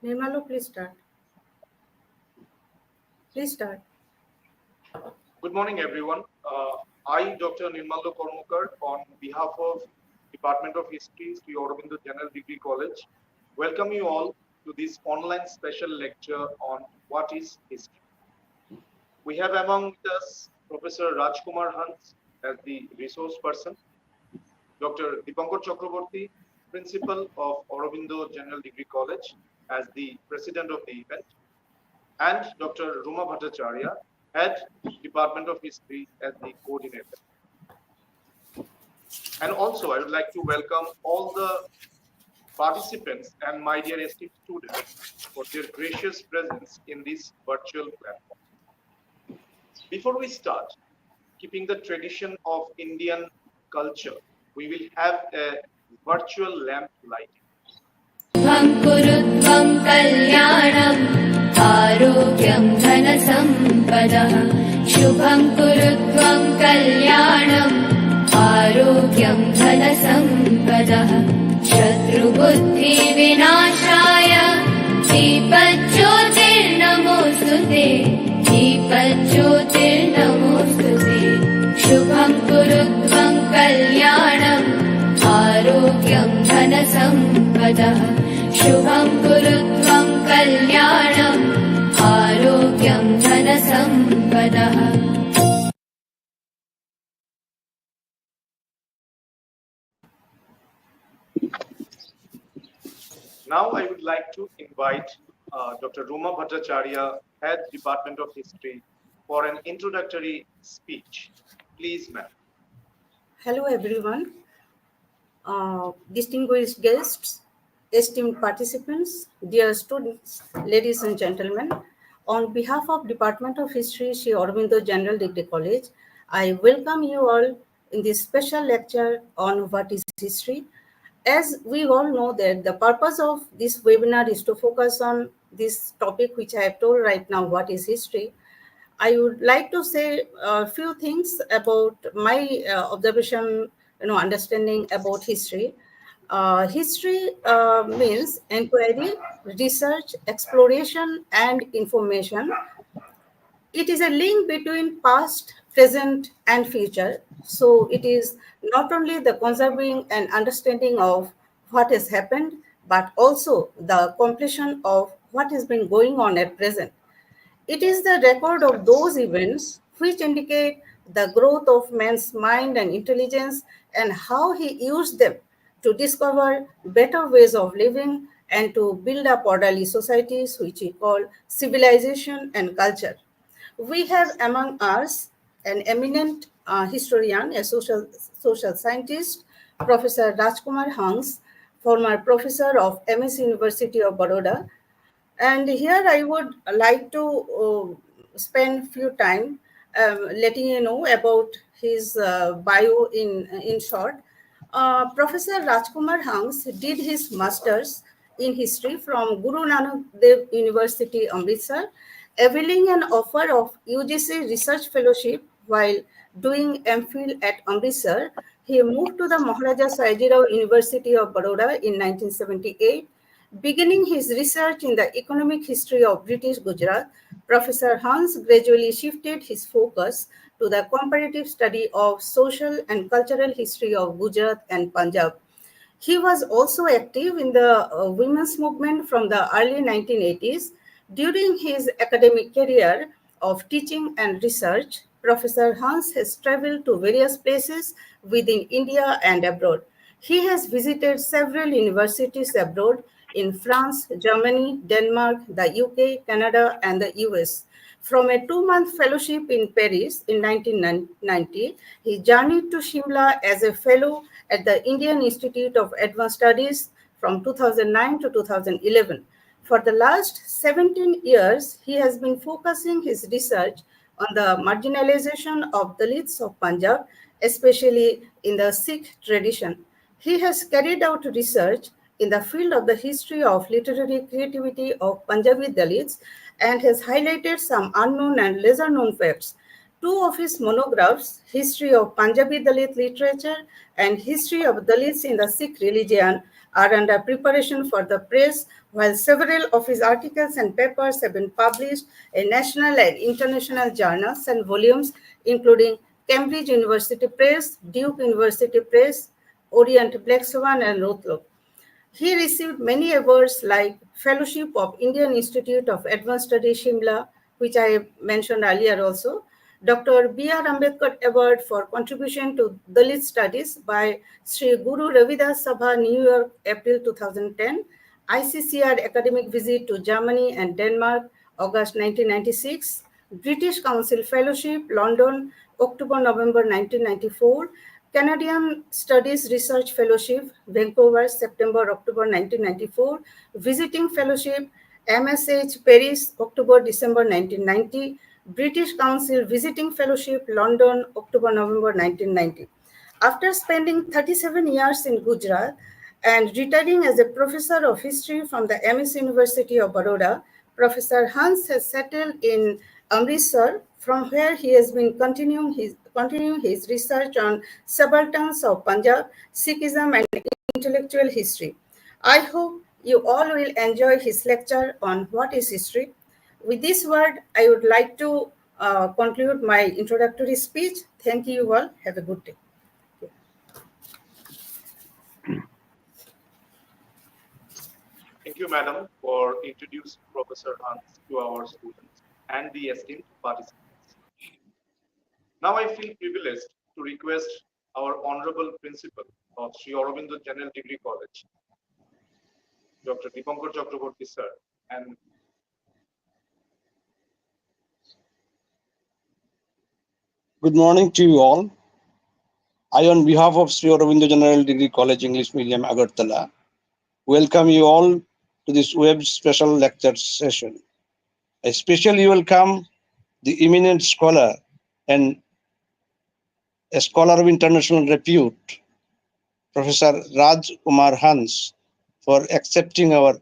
Nirmalo, please start. Please start. Good morning, everyone. I, Dr. Nirmalo Kormukar, on behalf of Department of History, Sri Aurobindo General Degree College, welcome you all to this online special lecture on what is history. We have among us Professor Rajkumar Hans as the resource person, Dr. Dipankar Chakraborty, Principal of Aurobindo General Degree College as the President of the event, and Dr. Ruma Bhattacharya, Head, Department of History as the coordinator. And also, I would like to welcome all the participants and my dear esteemed students for their gracious presence in this virtual platform. Before we start, keeping the tradition of Indian culture, we will have a virtual lamp lighting. Kurutvam kalyanam arogyam dhanasampadam Shubham kurutvam kalyanam arogyam dhanasampadam Shatrubuddhi vinashaya Deepajyotirnamostute Deepajyotirnamostute Shubham kurutvam kalyanam arogyam dhanasampadam Shubham kurutvam kalyanam arogyam dhanasampadam. Now I would like to invite Dr. Ruma Bhattacharya, Head Department of History, for an introductory speech. Please, ma'am. Hello, everyone. Distinguished guests, esteemed participants, dear students, ladies and gentlemen, on behalf of Department of History, Sri Aurobindo General Degree College, I welcome you all in this special lecture on what is history. As we all know that the purpose of this webinar is to focus on this topic which I have told right now, what is history. I would like to say a few things about my observation, understanding about history. History means inquiry, research, exploration, and information. It is a link between past, present, and future. So it is not only the conserving and understanding of what has happened, but also the completion of what has been going on at present. It is the record of those events which indicate the growth of man's mind and intelligence and how he used them to discover better ways of living and to build up orderly societies, which we call civilization and culture. We have among us an eminent historian, a social scientist, Professor Rajkumar Hans, former professor of MS University of Baroda, and here I would like to spend few time letting you know about his bio in short. Professor Rajkumar Hans did his masters in history from Guru Nanak Dev University, Amritsar, availing an offer of UGC research fellowship while doing MPhil at Amritsar. He moved to the Maharaja Sayajirao University of Baroda in 1978. Beginning his research in the economic history of British Gujarat, Professor Hans gradually shifted his focus to the comparative study of social and cultural history of Gujarat and Punjab. He was also active in the women's movement from the early 1980s. During his academic career of teaching and research, Professor Hans has traveled to various places within India and abroad. He has visited several universities abroad in France, Germany, Denmark, the UK, Canada, and the US. From a 2-month fellowship in Paris in 1990, he journeyed to Shimla as a fellow at the Indian Institute of Advanced Studies from 2009 to 2011. For the last 17 years, he has been focusing his research on the marginalization of Dalits of Punjab, especially in the Sikh tradition. He has carried out research in the field of the history of literary creativity of Punjabi Dalits and has highlighted some unknown and lesser known facts. Two of his monographs, History of Punjabi Dalit Literature and History of Dalits in the Sikh Religion, are under preparation for the press, while several of his articles and papers have been published in national and international journals and volumes, including Cambridge University Press, Duke University Press, Orient Black Swan, and Rothlo. He received many awards like Fellowship of Indian Institute of Advanced Studies Shimla, which I mentioned earlier also, Dr. B.R. Ambedkar Award for contribution to Dalit Studies by Sri Guru Ravidas Sabha, New York, April 2010, ICCR academic visit to Germany and Denmark, August 1996, British Council Fellowship, London, October-November 1994, Canadian Studies Research Fellowship, Vancouver, September-October 1994, Visiting Fellowship, MSH, Paris, October-December 1990, British Council Visiting Fellowship, London, October-November 1990. After spending 37 years in Gujarat and retiring as a professor of history from the MS University of Baroda, Professor Hans has settled in Amritsar, from where he has been continuing his research on subalterns of Punjab, Sikhism, and intellectual history. I hope you all will enjoy his lecture on what is history. With this word, I would like to conclude my introductory speech. Thank you all. Have a good day. Thank you, madam, for introducing Professor Hans to our students and the esteemed participants. Now I feel privileged to request our Honorable Principal of Sri Aurobindo General Degree College, Dr. Dipankar Chakraborty sir, and Good morning to you all. I, on behalf of Sri Aurobindo General Degree College English Medium, Agartala, welcome you all to this web special lecture session. I especially welcome the eminent scholar and a scholar of international repute, Professor Rajkumar Hans, for accepting our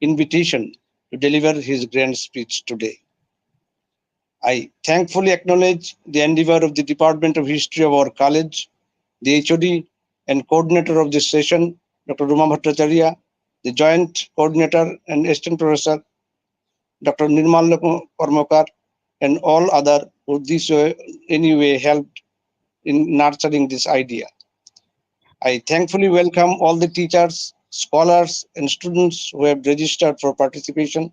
invitation to deliver his grand speech today. I thankfully acknowledge the endeavor of the Department of History of our college, the HOD and coordinator of this session, Dr. Ruma Bhattacharya, the joint coordinator and assistant professor, Dr. Nirmal Kormakar, and all other who this way, anyway helped in nurturing this idea. I thankfully welcome all the teachers, scholars, and students who have registered for participation.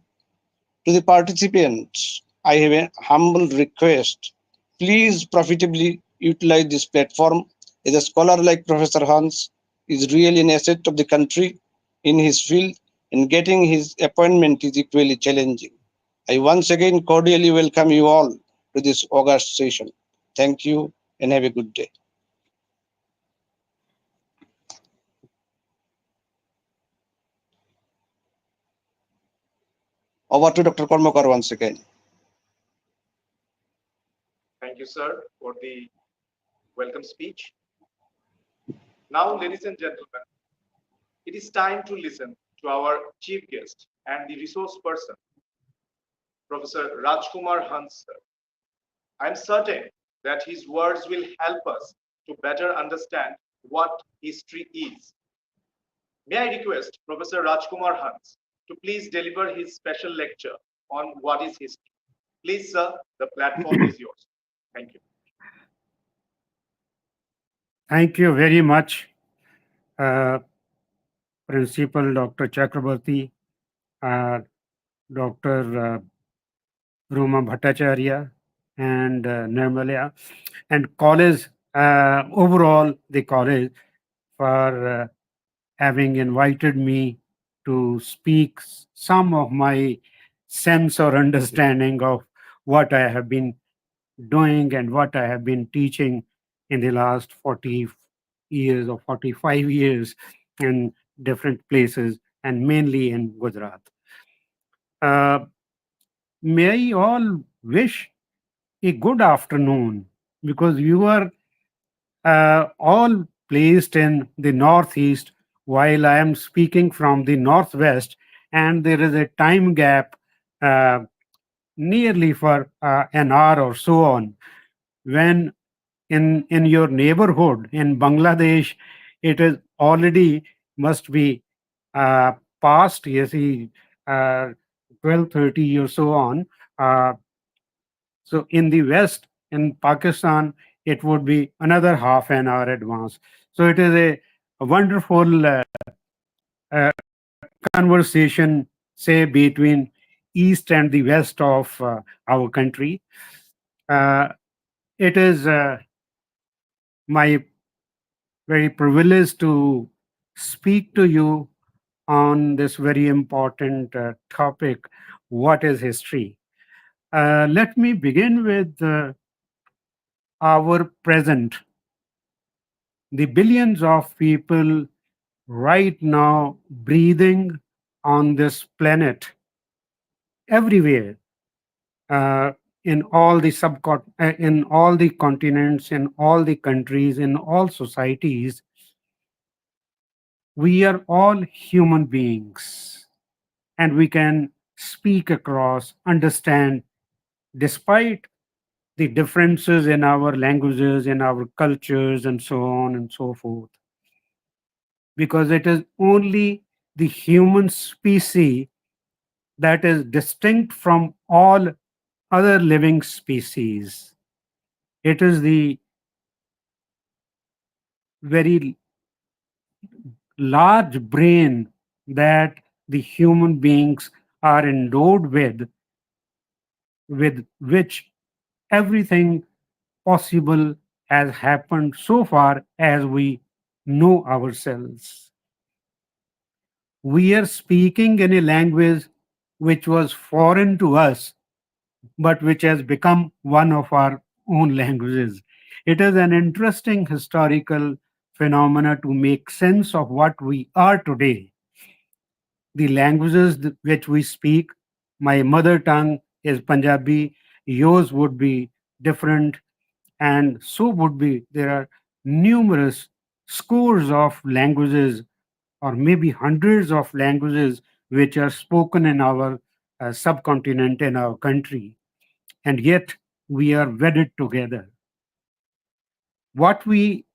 To the participants, I have a humble request. Please profitably utilize this platform. As a scholar like Professor Hans is really an asset of the country in his field, and getting his appointment is equally challenging. I once again cordially welcome you all to this August session. Thank you and have a good day. Over to Dr. Kormakar once again. thank you, sir, for the welcome speech. Now, ladies and gentlemen, it is time to listen to our chief guest and the resource person, Professor Rajkumar Hans, sir. I am certain that his words will help us to better understand what history is. May I request Professor Rajkumar Hans to please deliver his special lecture on what is history. Please, sir, the platform is yours. Thank you. Thank you very much, uh, Principal Dr. Chakraborty, Dr. Ruma Bhattacharya, and Nirmalya, and college, overall the college, for having invited me to speak some of my sense or understanding of what I have been doing and what I have been teaching in the last 40 years or 45 years in different places and mainly in Gujarat. Uh, may I all wish a good afternoon, because you are all placed in the northeast while I am speaking from the northwest, and there is a time gap uh, nearly for an hour or so on, when in your neighborhood in Bangladesh it is already must be past, you see, uh, 12, 30 years so on. Uh, so in the West, in Pakistan, it would be another half an hour advance. So it is a wonderful conversation, say, between East and the West of our country. Uh, it is my very privilege to speak to you on this very important topic, what is history? Let me begin with our present. The billions of people right now breathing on this planet everywhere, uh, in all the continents, in all the countries, in all societies, we are all human beings, and we can speak across, understand, despite the differences in our languages, in our cultures, and so on and so forth. Because it is only the human species that is distinct from all other living species. It is the very large brain that the human beings are endowed with which everything possible has happened so far as we know ourselves. We are speaking in a language which was foreign to us, but which has become one of our own languages. It is an interesting historical phenomena to make sense of what we are today. The languages which we speak, my mother tongue is Punjabi, yours would be different, and so would be. There are numerous scores of languages, or maybe hundreds of languages, which are spoken in our subcontinent, in our country, and yet we are wedded together. What we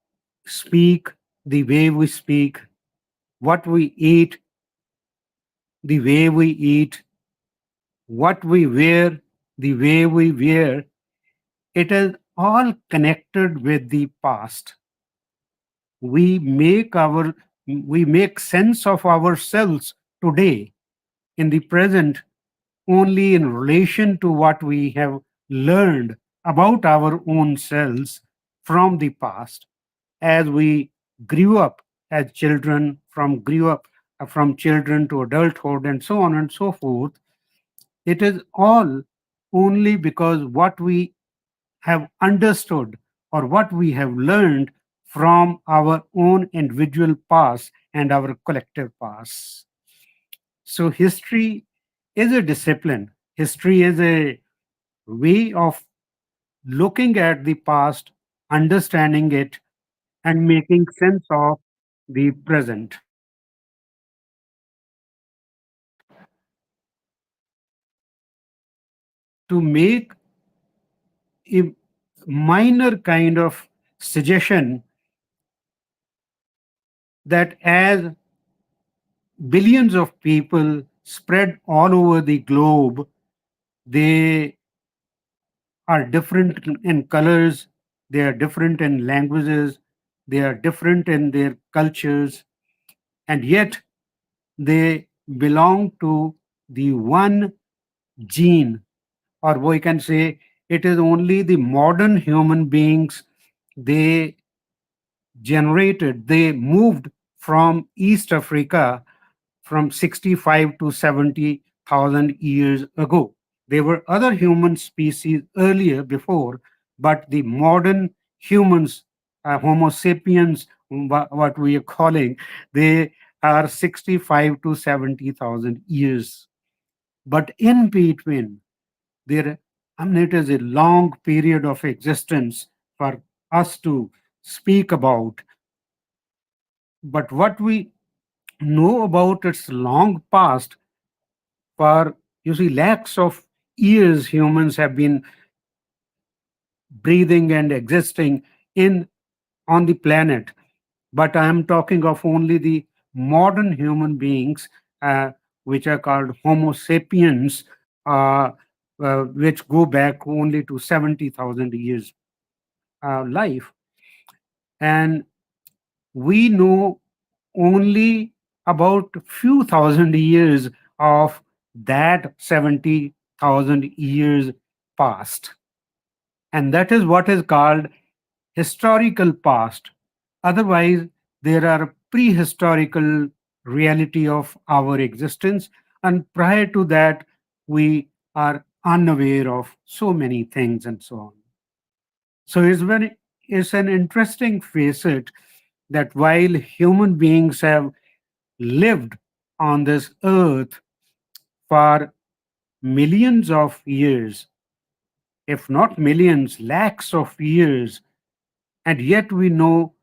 speak, the way we speak, what we eat, the way we eat, what we wear, the way we wear, it is all connected with the past. We make our we make sense of ourselves today in the present only in relation to what we have learned about our own selves from the past as we grew up as children, from children to adulthood, and so on and so forth. It is all only because what we have understood or what we have learned from our own individual past and our collective past. So, history is a discipline. History is a way of looking at the past, understanding it, and making sense of the present. To make a minor kind of suggestion that as billions of people spread all over the globe, they are different in colors, they are different in languages, they are different in their cultures, and yet they belong to the one gene, or we can say it is only the modern human beings. They they moved from East Africa from 65 to 70,000 years ago. There were other human species earlier before, but the modern humans, Homo sapiens, what we are calling, they are 65 to 70,000 years. But in between, there, it is a long period of existence for us to speak about. But what we know about its long past, for you see, lakhs of years humans have been breathing and existing in on the planet. But I am talking of only the modern human beings, uh, which are called Homo sapiens, uh, which go back only to 70,000 years life. And we know only about few thousand years of that 70,000 years past. And that is what is called historical past. Otherwise, there are prehistorical reality of our existence, and prior to that, we are unaware of so many things and so on. So it's an interesting facet that while human beings have lived on this earth for millions of years, if not millions, lakhs of years, and yet we know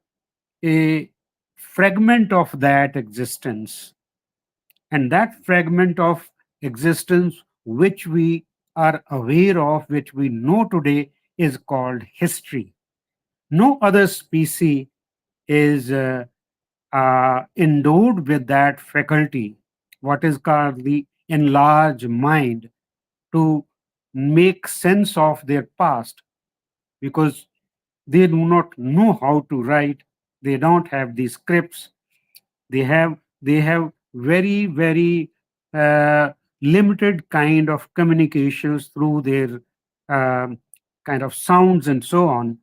a fragment of that existence. And that fragment of existence, which we are aware of, which we know today, is called history. No other species is endowed with that faculty, what is called the enlarged mind, to make sense of their past, because they do not know how to write, they don't have the scripts, they have very very uh, limited kind of communications through their um, kind of sounds and so on.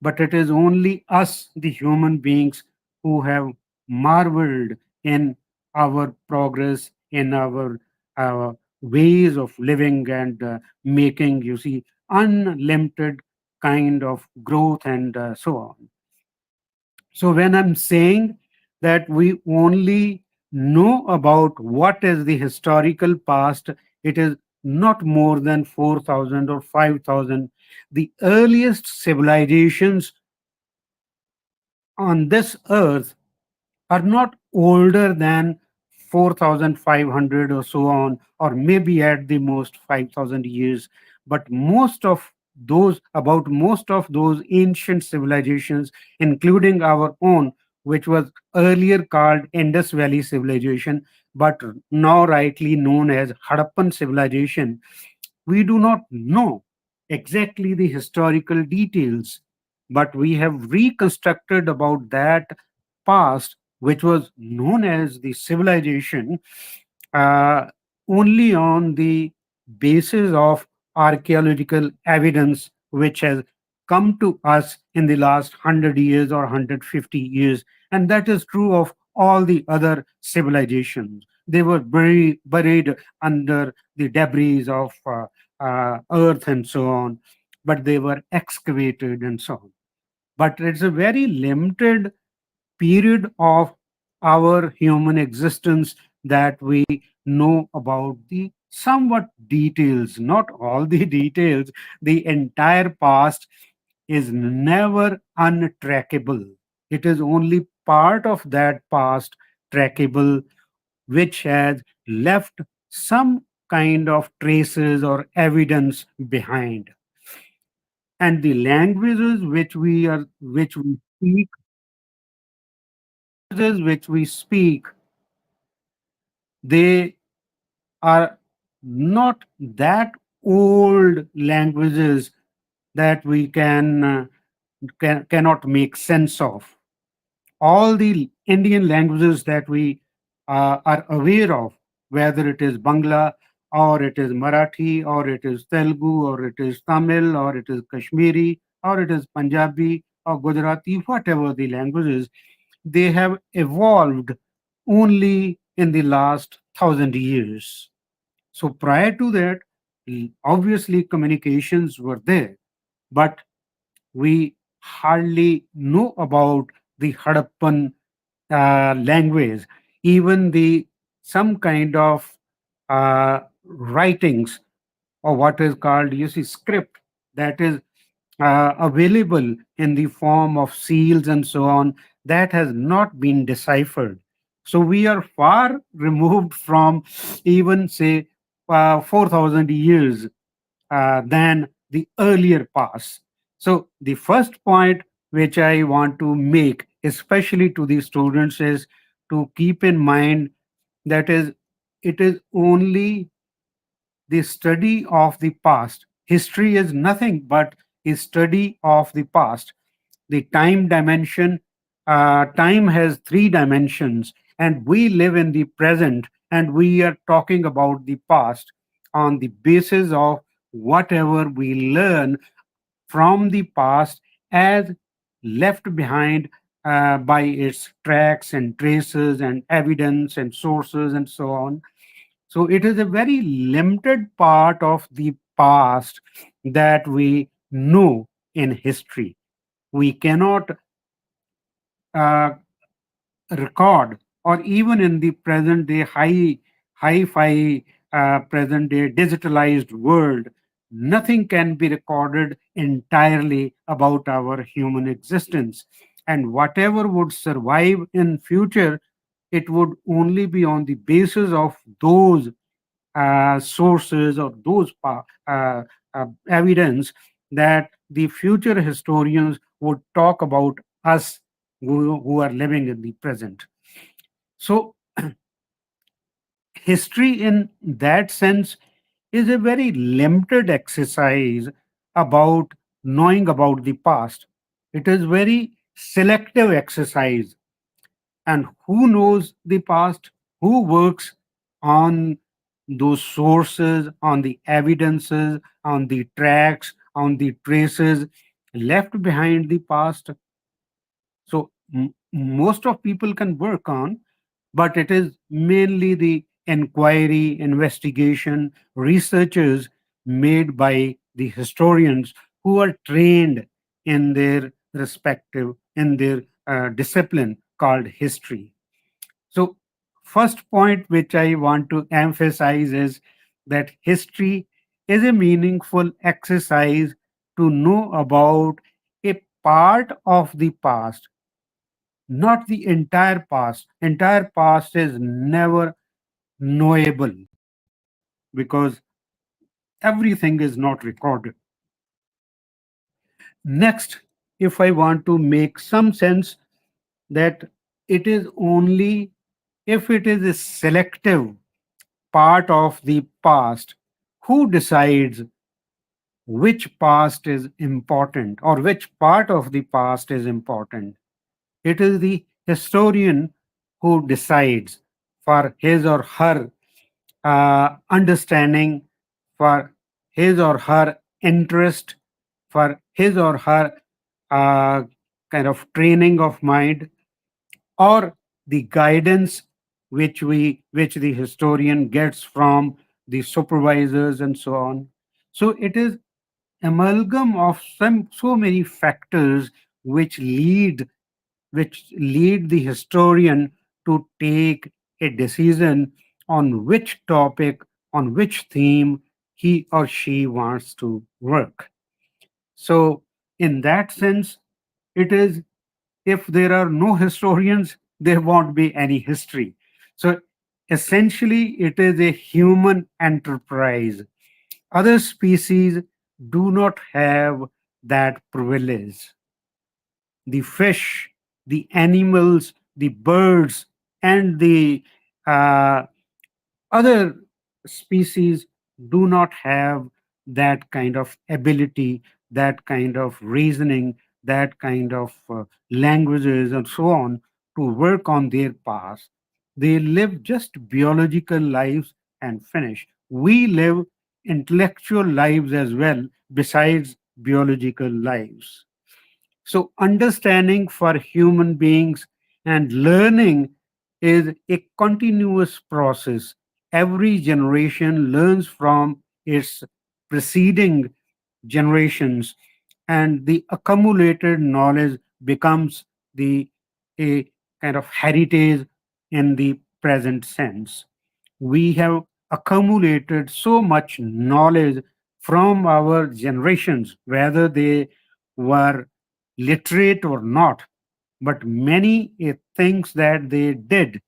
But it is only us, the human beings, who have marveled in our progress, in our ways of living and making, you see, unlimited kind of growth and so on. So when I'm saying that we only know about what is the historical past, it is not more than 4,000 or 5,000. The earliest civilizations on this earth are not older than 4,500 or so on, or maybe at the most 5,000 years. But most of those ancient civilizations, including our own, which was earlier called Indus Valley civilization, but now rightly known as Harappan civilization, we do not know exactly the historical details, but we have reconstructed about that past, which was known as the civilization, uh, only on the basis of archaeological evidence, which has come to us in the last 100 years or 150 years. And that is true of all the other civilizations. They were buried under the debris of earth and so on, but they were excavated and so on. But it's a very limited period of our human existence that we know about the somewhat details, not all the details. The entire past is never untrackable. It is only part of that past trackable, which has left some kind of traces or evidence behind. And the languages which we speak, they are not that old languages that we cannot make sense of. All the Indian languages that we are aware of, whether it is Bangla or it is Marathi or it is Telugu or it is Tamil or it is Kashmiri or it is Punjabi or Gujarati, whatever the languages, they have evolved only in the last 1,000 years. So prior to that, obviously communications were there, but we hardly know about the Harappan language, even the some kind of writings, or what is called, you see, script, that is available in the form of seals and so on, that has not been deciphered. So we are far removed from even, say, 4,000 years than the earlier past. So the first point which I want to make, especially to the students, is to keep in mind that is it is only the study of the past. History is nothing but a study of the past. The time dimension, time has three dimensions, and we live in the present, and we are talking about the past on the basis of whatever we learn from the past as left behind by its tracks and traces and evidence and sources and so on. So it is a very limited part of the past that we know in history. We cannot uh, record, or even in the present day hi-fi present day digitalized world, nothing can be recorded entirely about our human existence. And whatever would survive in future, it would only be on the basis of those sources or those evidence that the future historians would talk about us who are living in the present. So, history in that sense is a very limited exercise about knowing about the past. It is very selective exercise, and who knows the past, who works on those sources, on the evidences, on the tracks, on the traces left behind the past. So most of people can work on, but it is mainly the inquiry, investigation, researchers made by the historians who are trained in their respective, in their discipline called history. So, first point which I want to emphasize is that history is a meaningful exercise to know about a part of the past, not the entire past. Entire past is never knowable because everything is not recorded. Next, if I want to make some sense that it is only if it is a selective part of the past, who decides which past is important or which part of the past is important? It is the historian who decides for his or her understanding, for his or her interest, for his or her uh, kind of training of mind, or the guidance which the historian gets from the supervisors and so on. So it is amalgam of some so many factors which lead the historian to take a decision on which topic, on which theme he or she wants to work. So in that sense, it is, if there are no historians, there won't be any history. So essentially, it is a human enterprise. Other species do not have that privilege. The fish, the animals, the birds, and the uh, other species do not have that kind of ability, that kind of reasoning, that kind of languages, and so on to work on their past. They live just biological lives and finish. We live intellectual lives as well, besides biological lives. So, understanding for human beings and learning is a continuous process. Every generation learns from its preceding generations, and the accumulated knowledge becomes the a kind of heritage in the present sense. We have accumulated so much knowledge from our generations, whether they were literate or not, but many things that they did,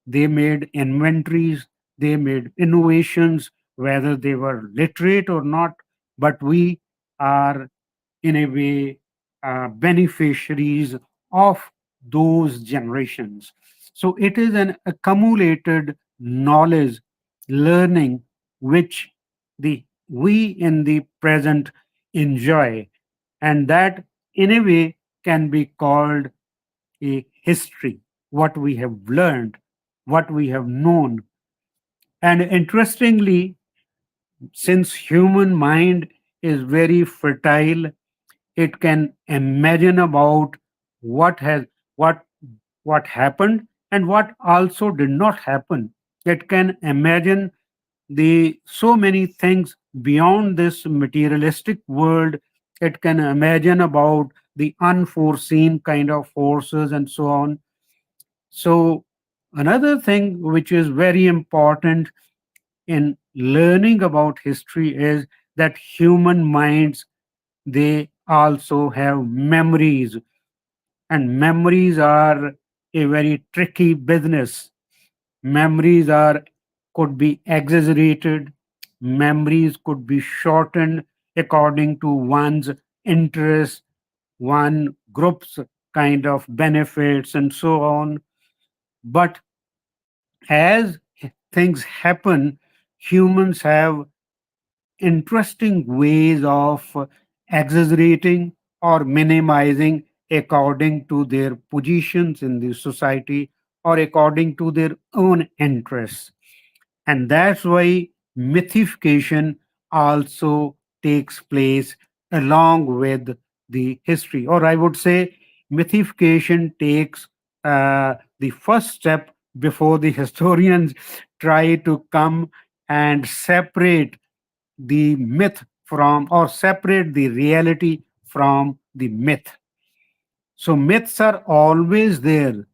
they made inventories, they made innovations, whether they were literate or not, but we are in a way beneficiaries of those generations. So it is an accumulated knowledge, learning, which the we in the present enjoy, and that in a way can be called a history, what we have learned, what we have known. And interestingly, since human mind is very fertile, it can imagine about what has what what happened and what also did not happen. It can imagine the so many things beyond this materialistic world. It can imagine about the unforeseen kind of forces and so on. So another thing which is very important in learning about history is that human minds, they also have memories, and memories are a very tricky business. Memories are could be exaggerated, memories could be shortened according to one's interest, one group's kind of benefits and so on. But as things happen, humans have interesting ways of exaggerating or minimizing according to their positions in the society or according to their own interests. And that's why mythification also takes place along with the history. Or I would say mythification takes the first step before the historians try to come and separate the myth from, or separate the reality from the myth. So myths are always there.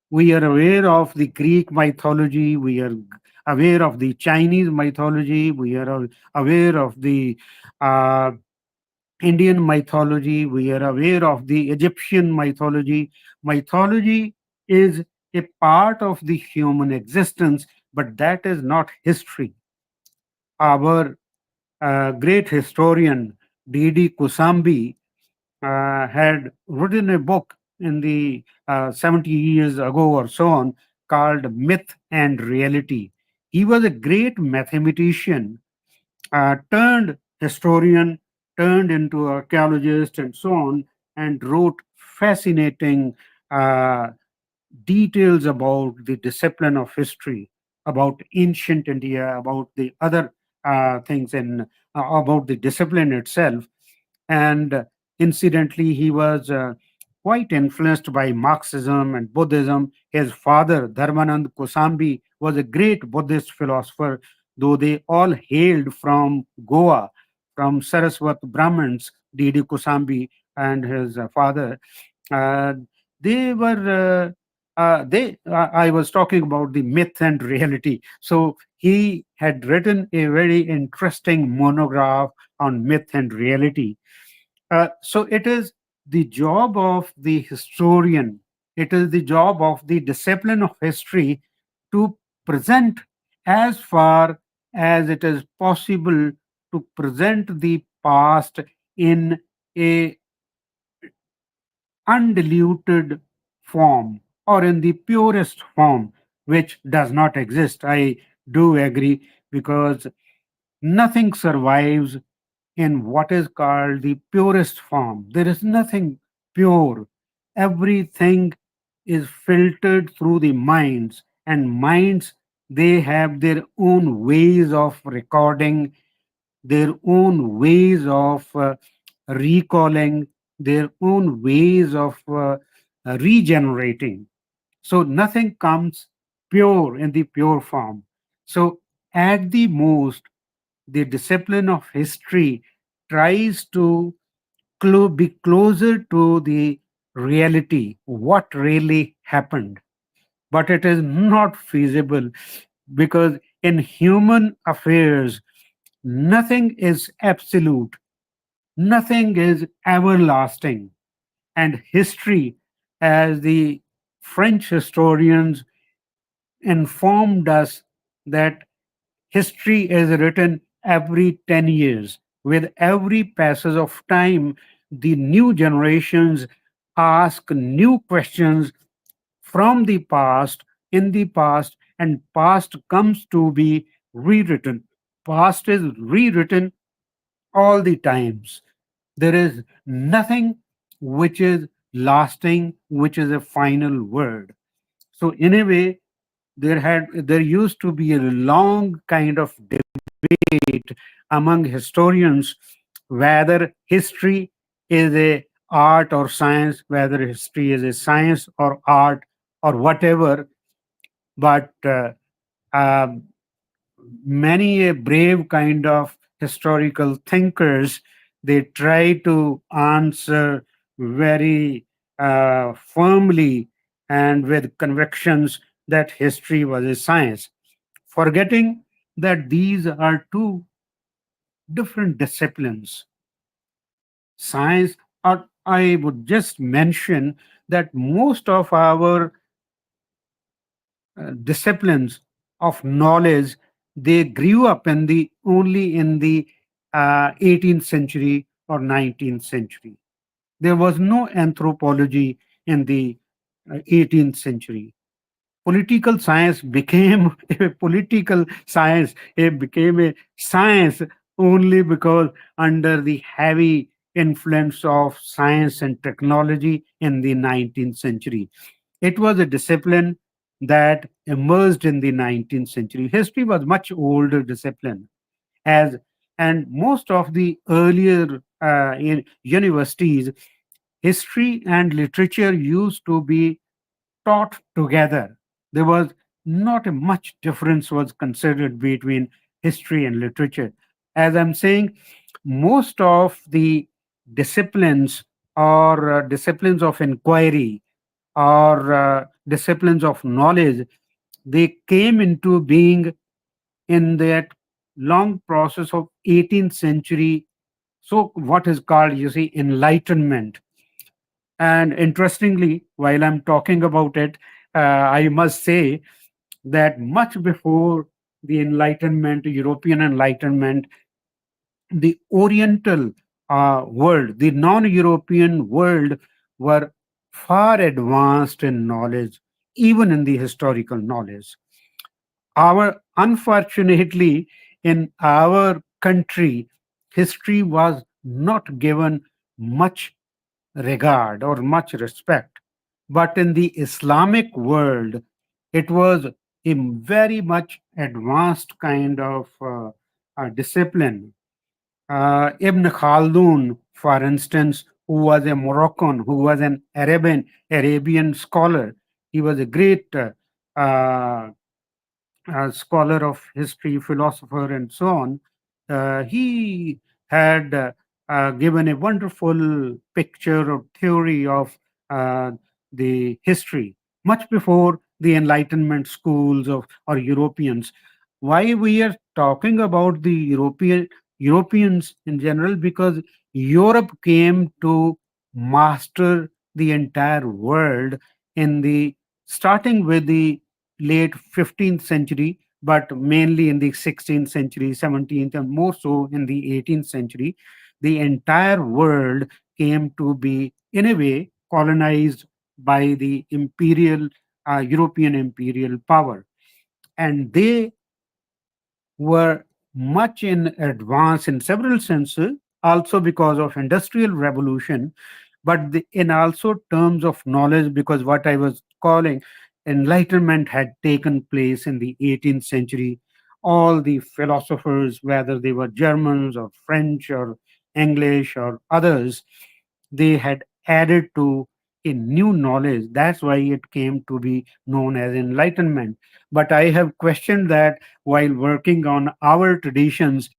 We are aware of the Greek mythology, we are aware of the Chinese mythology, we are aware of the uh, Indian mythology, we are aware of the Egyptian mythology. Mythology is a part of the human existence, but that is not history. Our great historian D.D. Kusambi had written a book in the 70 years ago or so on called Myth and Reality. He was a great mathematician, turned historian, turned into archaeologist, and so on, and wrote fascinating uh, details about the discipline of history, about ancient India, about the other things, and about the discipline itself. And incidentally, he was quite influenced by Marxism and Buddhism. His father, Dharmanand Kosambi, was a great Buddhist philosopher, though they all hailed from Goa, from Saraswat Brahmins. D.D. Kosambi and his father, uh, they were. I was talking about the myth and reality. So he had written a very interesting monograph on myth and reality. So it is the job of the historian, it is the job of the discipline of history to present as far as it is possible to present the past in a undiluted form or in the purest form, which does not exist. I do agree, because nothing survives in what is called the purest form. There is nothing pure. Everything is filtered through the minds, and minds, they have their own ways of recording, their own ways of recalling, their own ways of regenerating. So nothing comes pure in the pure form. So at the most, the discipline of history tries to be closer to the reality, what really happened. But it is not feasible, because in human affairs, nothing is absolute, nothing is everlasting. And history, as the French historians informed us, that history is written every 10 years. With every passage of time, the new generations ask new questions from the past, in the past, and past comes to be rewritten. Past is rewritten all the times. There is nothing which is lasting, which is a final word. So in a way, there used to be a long kind of debate among historians whether history is a art or science, whether history is a science or art or whatever. But um, many a brave kind of historical thinkers, they try to answer very firmly and with convictions that history was a science, forgetting that these are two different disciplines. Science, or I would just mention that most of our disciplines of knowledge, they grew up in the only in the 18th century or 19th century. There was no anthropology in the 18th century. Political science became a political science. It became a science only because under the heavy influence of science and technology in the 19th century. It was a discipline that emerged in the 19th century. History was much older discipline, as and most of the earlier universities, history and literature used to be taught together. There was not a much difference was considered between history and literature. As I'm saying, most of the disciplines or disciplines of inquiry or disciplines of knowledge, they came into being in that long process of 18th century. So what is called, you see, enlightenment. And interestingly, while I'm talking about it, I must say that much before the Enlightenment, European Enlightenment, the Oriental world, the non European world, were far advanced in knowledge, even in the historical knowledge. Unfortunately, in our country, history was not given much regard or much respect. But in the Islamic world, it was a very much advanced kind of discipline. Ibn Khaldun, for instance, who was a Moroccan, who was an Arabian scholar, he was a great scholar of history, philosopher, and so on. He had given a wonderful picture or theory of uh, the history much before the Enlightenment schools of or Europeans. Why we are talking about the Europeans in general? Because Europe came to master the entire world in the starting with the late 15th century, but mainly in the 16th century, 17th, and more so in the 18th century. The entire world came to be, in a way, colonized by the European imperial power. And they were much in advance in several senses, also because of industrial revolution, but in also terms of knowledge, because what I was calling enlightenment had taken place in the 18th century. All the philosophers, whether they were Germans or French or English or others, they had added to a new knowledge. That's why it came to be known as enlightenment. But I have questioned that while working on our traditions,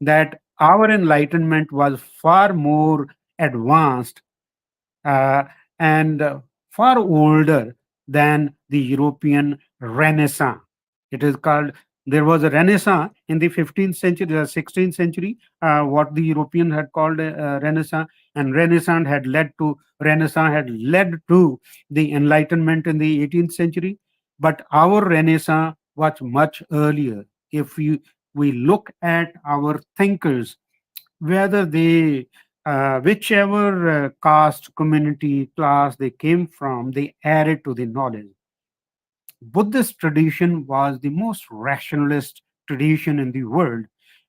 that our enlightenment was far more advanced uh, and far older than the European Renaissance. It is called, there was a Renaissance in the 15th century, 16th century, what the European had called a Renaissance, and Renaissance had led to the Enlightenment in the 18th century. But our Renaissance was much earlier. If we look at our thinkers, whether they whichever caste, community, class they came from, they added to the knowledge. Buddhist tradition was the most rationalist tradition in the world,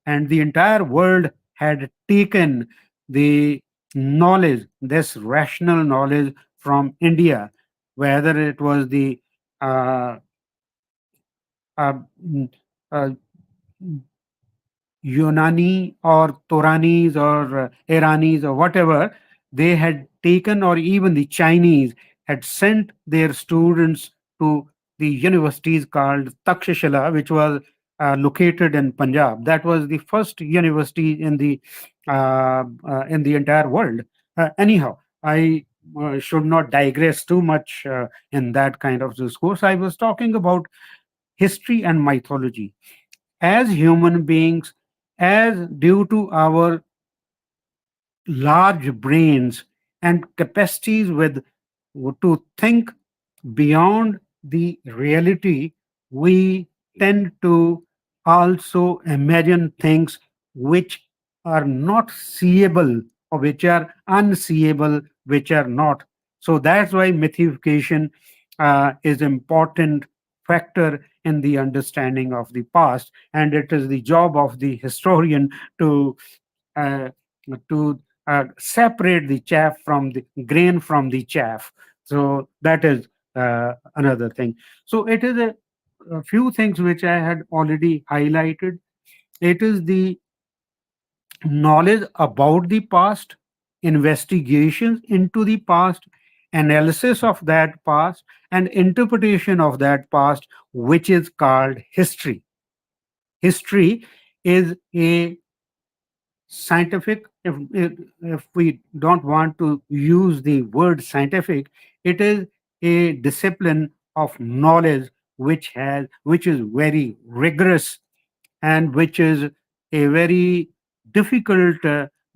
and the entire world had taken the knowledge, this rational knowledge from India, whether it was the uh, uh, mm, uh, Yunani or Toranis or Iranis or whatever they had taken, or even the Chinese had sent their students to the universities called Takshashila, which was located in Punjab. That was the first university in the entire world. Anyhow, I should not digress too much in that kind of discourse. I was talking about history and mythology as human beings, as due to our large brains and capacities with to think beyond the reality, we tend to also imagine things which are not seeable or which are unseeable, which are not. So that's why mythification is important factor in the understanding of the past, and it is the job of the historian to uh, separate the chaff from the grain from the chaff. So that is another thing. So it is a few things which I had already highlighted. It is the knowledge about the past, investigations into the past, analysis of that past, and interpretation of that past, which is called history. History is a scientific, if we don't want to use the word scientific, it is a discipline of knowledge which is very rigorous, and which is a very difficult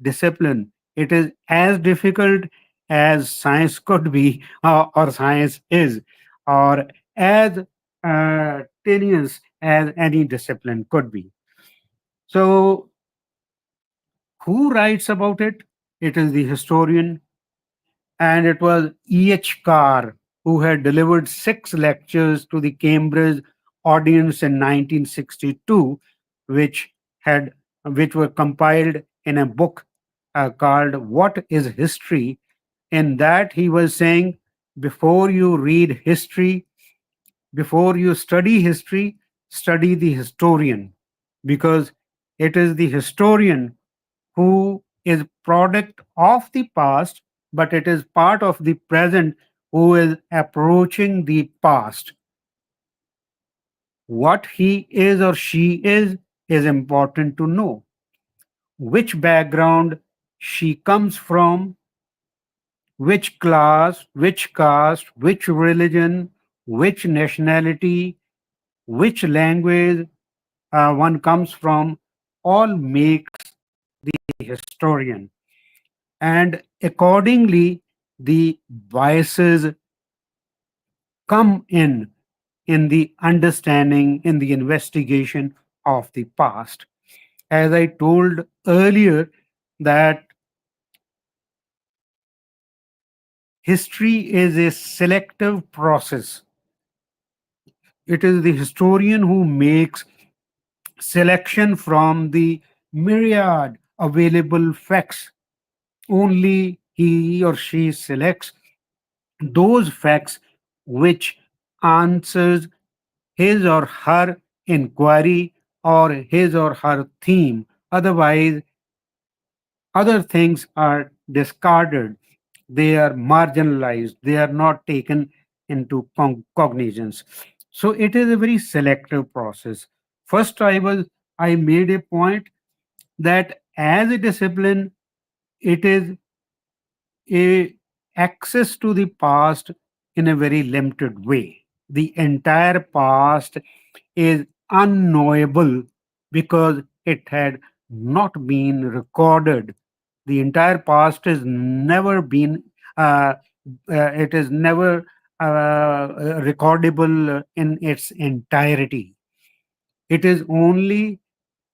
discipline. It is as difficult as science could be, or science is, or as tenuous as any discipline could be. So who writes about it? It is the historian, and it was E.H. Carr who had delivered 6 lectures to the Cambridge audience in 1962, which had which were compiled in a book called "What is History?" In that, he was saying, before you read history, before you study the historian, because it is the historian who is product of the past, but it is part of the present who is approaching the past. What he is or she is important to know. Which background she comes from, which class, which caste, which religion, which nationality, which language one comes from, all makes the historian. And accordingly, the biases come in the understanding, in the investigation of the past. As I told earlier, that history is a selective process. It is the historian who makes selection from the myriad available facts. Only he or she selects those facts which answers his or her inquiry or his or her theme. Otherwise, other things are discarded, they are marginalized, they are not taken into cognizance. So it is a very selective process. First, I made a point that as a discipline, it is a access to the past in a very limited way. The entire past is unknowable because it had not been recorded. The entire past has never been, uh, it is never recordable in its entirety. It is only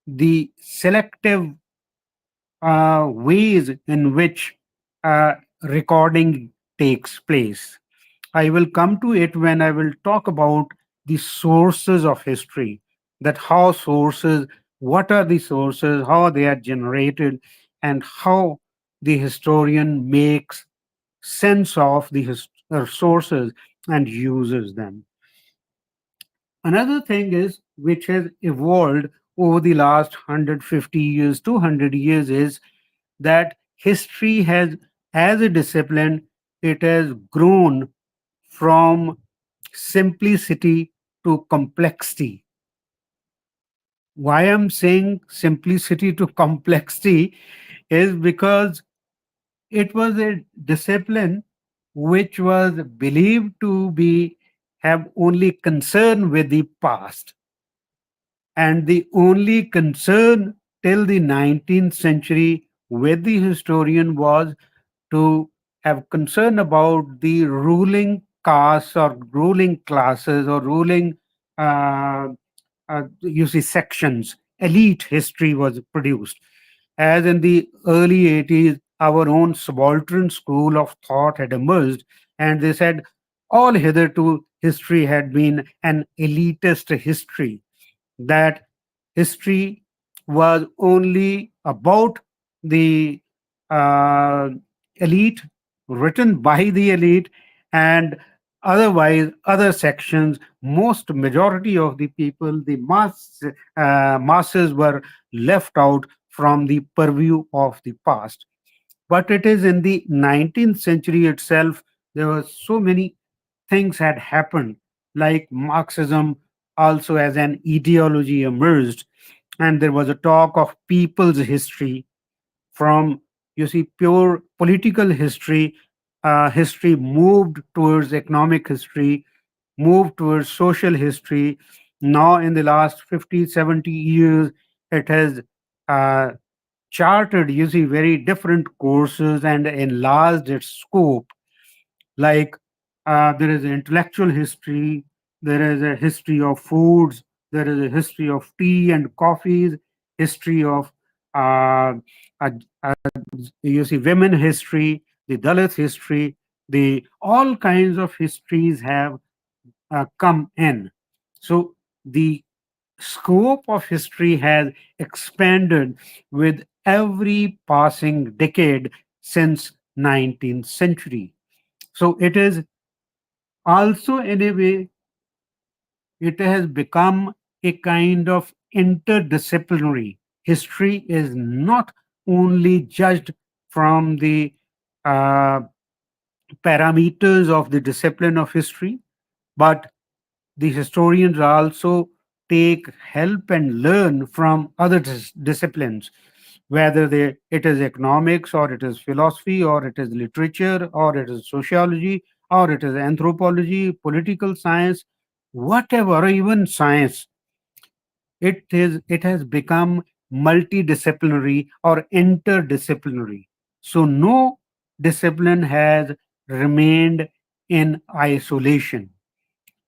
the selective ways in which recording takes place. I will come to it when I will talk about the sources of history, that how sources, what are the sources, how they are generated, and how the historian makes sense of the sources and uses them. Another thing is which has evolved over the last 150 years, 200 years is that history has, as a discipline, it has grown from simplicity to complexity. Why I'm saying simplicity to complexity is because it was a discipline which was believed to be have only concern with the past, and the only concern till the 19th century with the historian was to have concern about the ruling castes or ruling classes or ruling uh, you see sections. Elite history was produced. As in the early 80s, our own subaltern school of thought had emerged, and they said all hitherto history had been an elitist history, that history was only about the uh, elite, written by the elite, and otherwise other sections, most majority of the people, the masses were left out from the purview of the past. But it is in the 19th century itself, there were so many things had happened, like Marxism also as an ideology emerged, and there was a talk of people's history from, you see, pure political history. History moved towards economic history, moved towards social history. Now, in the last 50, 70 years, it has uh, charted, you see, very different courses and enlarged its scope. Like there is intellectual history, there is a history of foods, there is a history of tea and coffees, history of uh, uh, uh, you see women history, the Dalit history, the all kinds of histories have come in. So the scope of history has expanded with every passing decade since 19th century. So it is also, in a way, it has become a kind of interdisciplinary. History is not only judged from the uh, parameters of the discipline of history, but the historians also take help and learn from other disciplines, whether it is economics or it is philosophy or it is literature or it is sociology or it is anthropology, political science, whatever, or even science. It has become multidisciplinary or interdisciplinary. So no discipline has remained in isolation.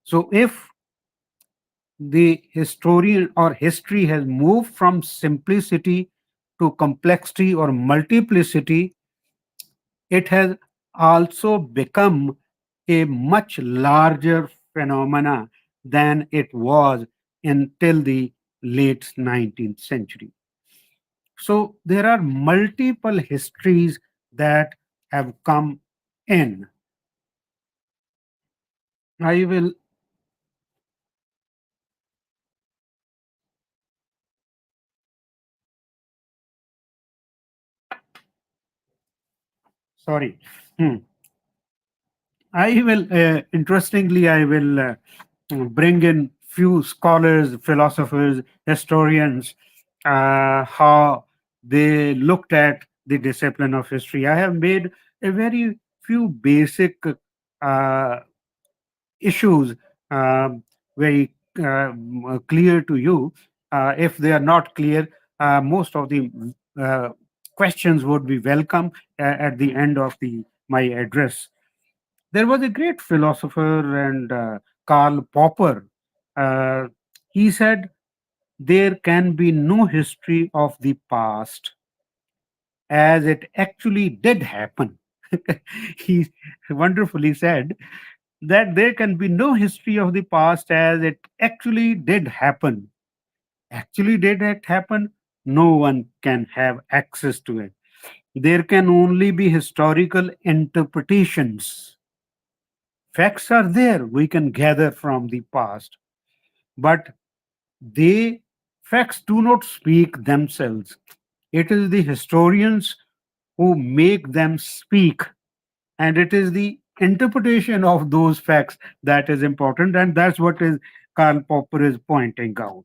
So if the historian or history has moved from simplicity to complexity or multiplicity, it has also become a much larger phenomena than it was until the late 19th century. So there are multiple histories that have come in. I will, sorry. Hmm. I will, interestingly, I will bring in few scholars, philosophers, historians, how they looked at the discipline of history. I have made a very few basic uh, issues very clear to you. If they are not clear, most of the uh, questions would be welcome at the end of my address. There was a great philosopher and Karl Popper. Uh, he said, there can be no history of the past. as it actually did happen. He wonderfully said that there can be no history of the past as it actually did happen. Actually, did it happen? No one can have access to it. There can only be historical interpretations. Facts are there we can gather from the past, but they facts do not speak themselves. It is the historians who make them speak, and it is the interpretation of those facts that is important, and that's what is Karl Popper is pointing out.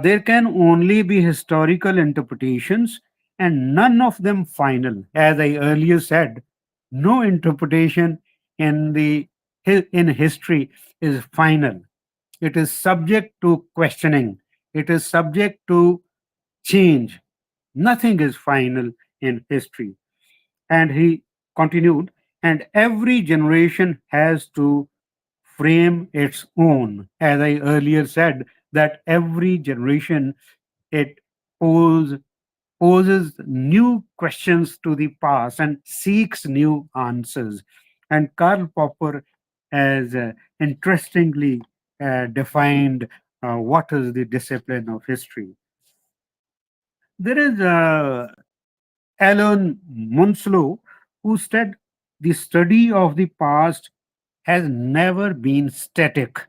There can only be historical interpretations and none of them final. As I earlier said, no interpretation in in history is final. It is subject to questioning. It is subject to change. Nothing is final in history. And he continued, and every generation has to frame its own. As I earlier said, that every generation it pose, poses new questions to the past and seeks new answers. And Karl Popper has interestingly defined what is the discipline of history. There is Alan Munslow who said the study of the past has never been static.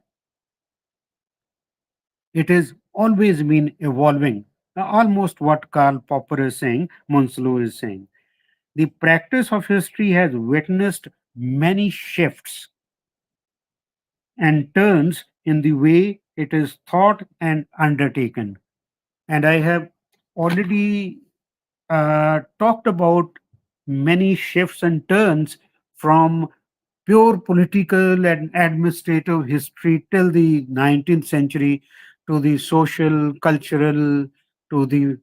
It has always been evolving. Almost what Karl Popper is saying, Munslow is saying. The practice of history has witnessed many shifts and turns in the way it is thought and undertaken. And I have already talked about many shifts and turns from pure political and administrative history till the 19th century to the social, cultural, to the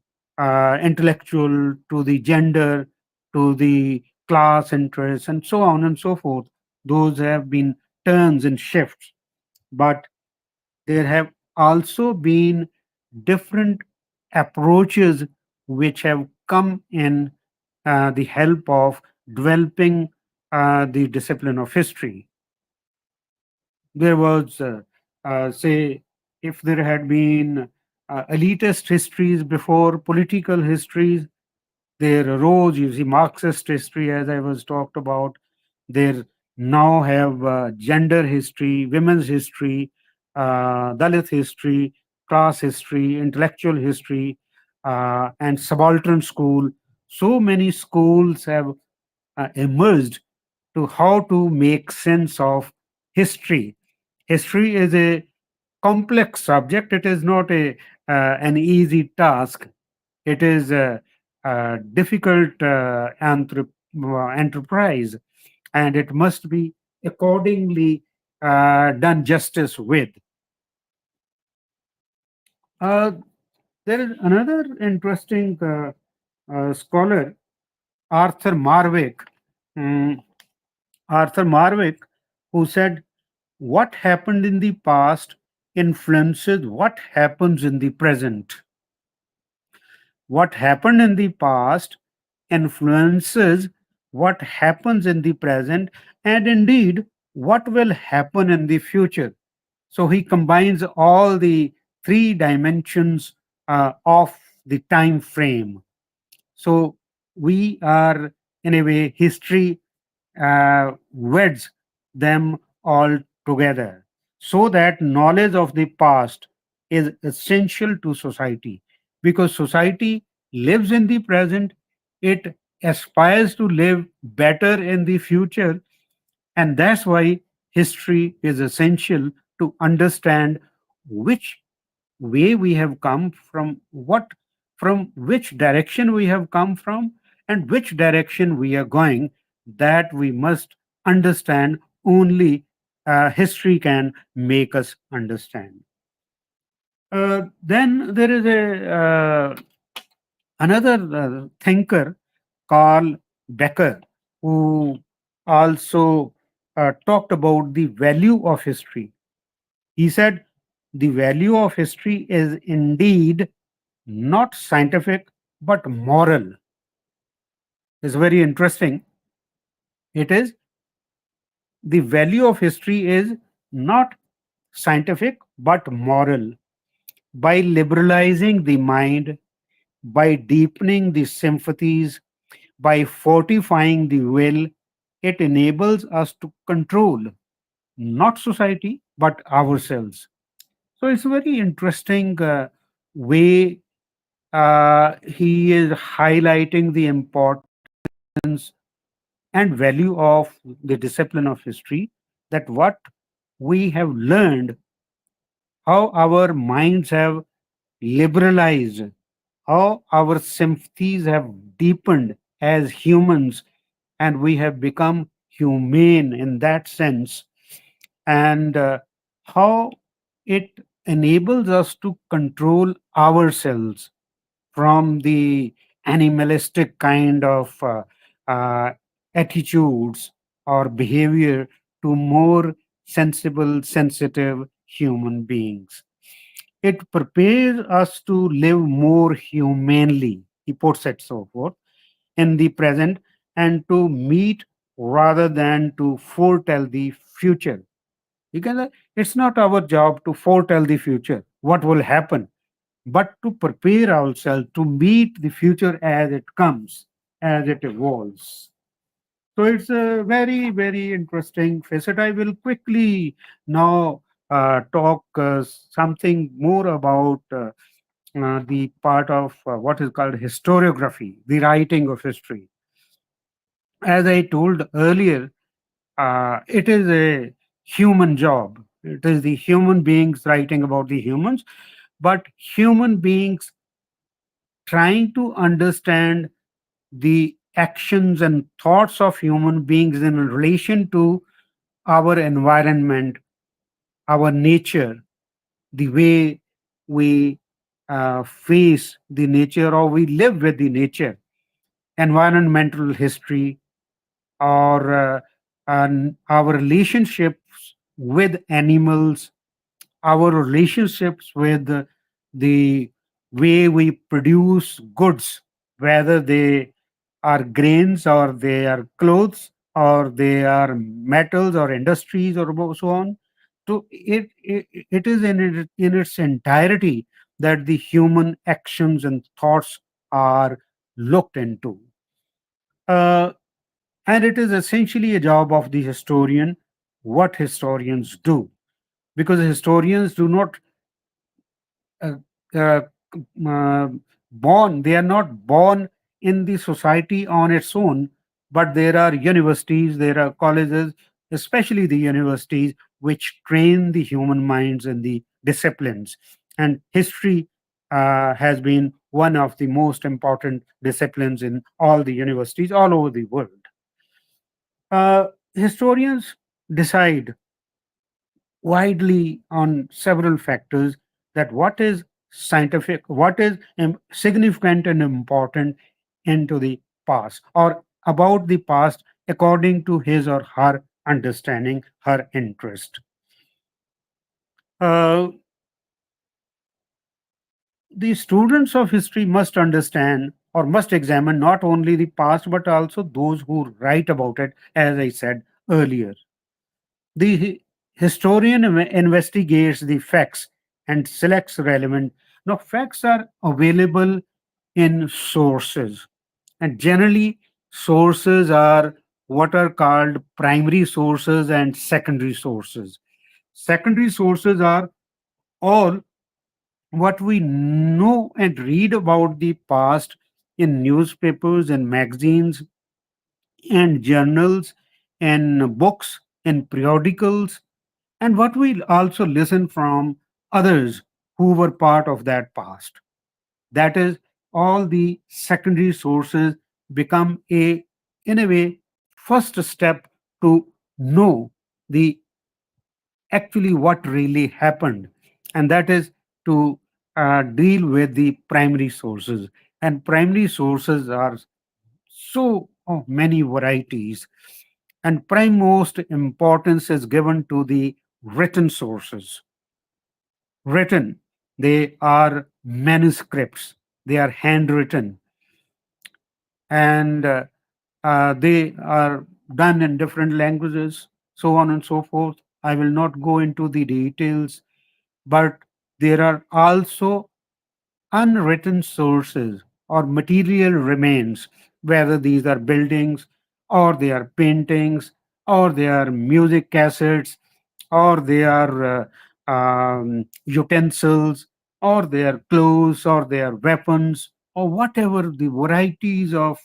intellectual, to the gender, to the class interests, and so on and so forth. Those have been turns and shifts. But there have also been different approaches which have come in the help of developing the discipline of history. There was, say, if there had been elitist histories before political histories, there arose, you see, Marxist history, as I was talked about. There now have gender history, women's history, Dalit history, class history, intellectual history, and subaltern school. So many schools have emerged to how to make sense of history. History is a complex subject. It is not an easy task. It is a difficult enterprise, and it must be accordingly done justice with. Uh, there is another interesting scholar, Arthur Marwick. mm, Arthur Marwick, who said, "What happened in the past influences what happens in the present. What happened in the past influences what happens in the present, and indeed what will happen in the future." So he combines all the three dimensions of the time frame. So we are, in a way, history weds them all together so that knowledge of the past is essential to society, because society lives in the present, it aspires to live better in the future, and that's why history is essential to understand which way we have come from, what from which direction we have come from, and which direction we are going. That we must understand. Only history can make us understand. Then there is a another thinker, Carl Becker, who also talked about the value of history. He said, "The value of history is indeed not scientific but moral. Is very interesting. It is the value of history is not scientific but moral. By liberalizing the mind, by deepening the sympathies, by fortifying the will, it enables us to control not society but ourselves. So it's a very interesting way he is highlighting the importance and value of the discipline of history, that what we have learned, how our minds have liberalized, how our sympathies have deepened as humans, and we have become humane in that sense, and how it enables us to control ourselves from the animalistic kind of uh, attitudes or behavior to more sensible, sensitive human beings. It prepares us to live more humanely, he puts it so forth, in the present, and to meet rather than to foretell the future. Because it's not our job to foretell the future, what will happen, but to prepare ourselves to meet the future as it comes, as it evolves. So it's a very, very interesting facet. I will quickly now talk something more about the part of what is called historiography, the writing of history. As I told earlier, it is a human job. It is the human beings writing about the humans, but human beings trying to understand the actions and thoughts of human beings in relation to our environment, our nature, the way we face the nature or we live with the nature, environmental history, or and our relationships with animals, our relationships with the way we produce goods, whether they are grains or they are clothes or they are metals or industries or so on. So it is in its entirety that the human actions and thoughts are looked into. Uh, and it is essentially a job of the historian, what historians do, because historians do not uh, uh, uh, born, they are not born in the society on its own, but there are universities, there are colleges, especially the universities, which train the human minds in the disciplines. And history has been one of the most important disciplines in all the universities all over the world. Historians decide widely on several factors, that what is scientific, what is significant and important into the past or about the past according to his or her understanding, her interest. Uh, the students of history must understand or must examine not only the past but also those who write about it, as I said earlier. The historian investigates the facts and selects relevant. Now, facts are available in sources, and generally, sources are what are called primary sources and secondary sources. Secondary sources are all what we know and read about the past in newspapers and magazines and journals and books and periodicals, and what we also listen from others who were part of that past. That is, all the secondary sources become a, in a way, first step to know the actually what really happened, and that is to deal with the primary sources. And primary sources are so of many varieties, and prime most importance is given to the written sources. Written, they are manuscripts, they are handwritten, and they are done in different languages, so on and so forth. I will not go into the details, but there are also unwritten sources or material remains, whether these are buildings or they are paintings or they are music cassettes or they are utensils or they are clothes or they are weapons or whatever the varieties of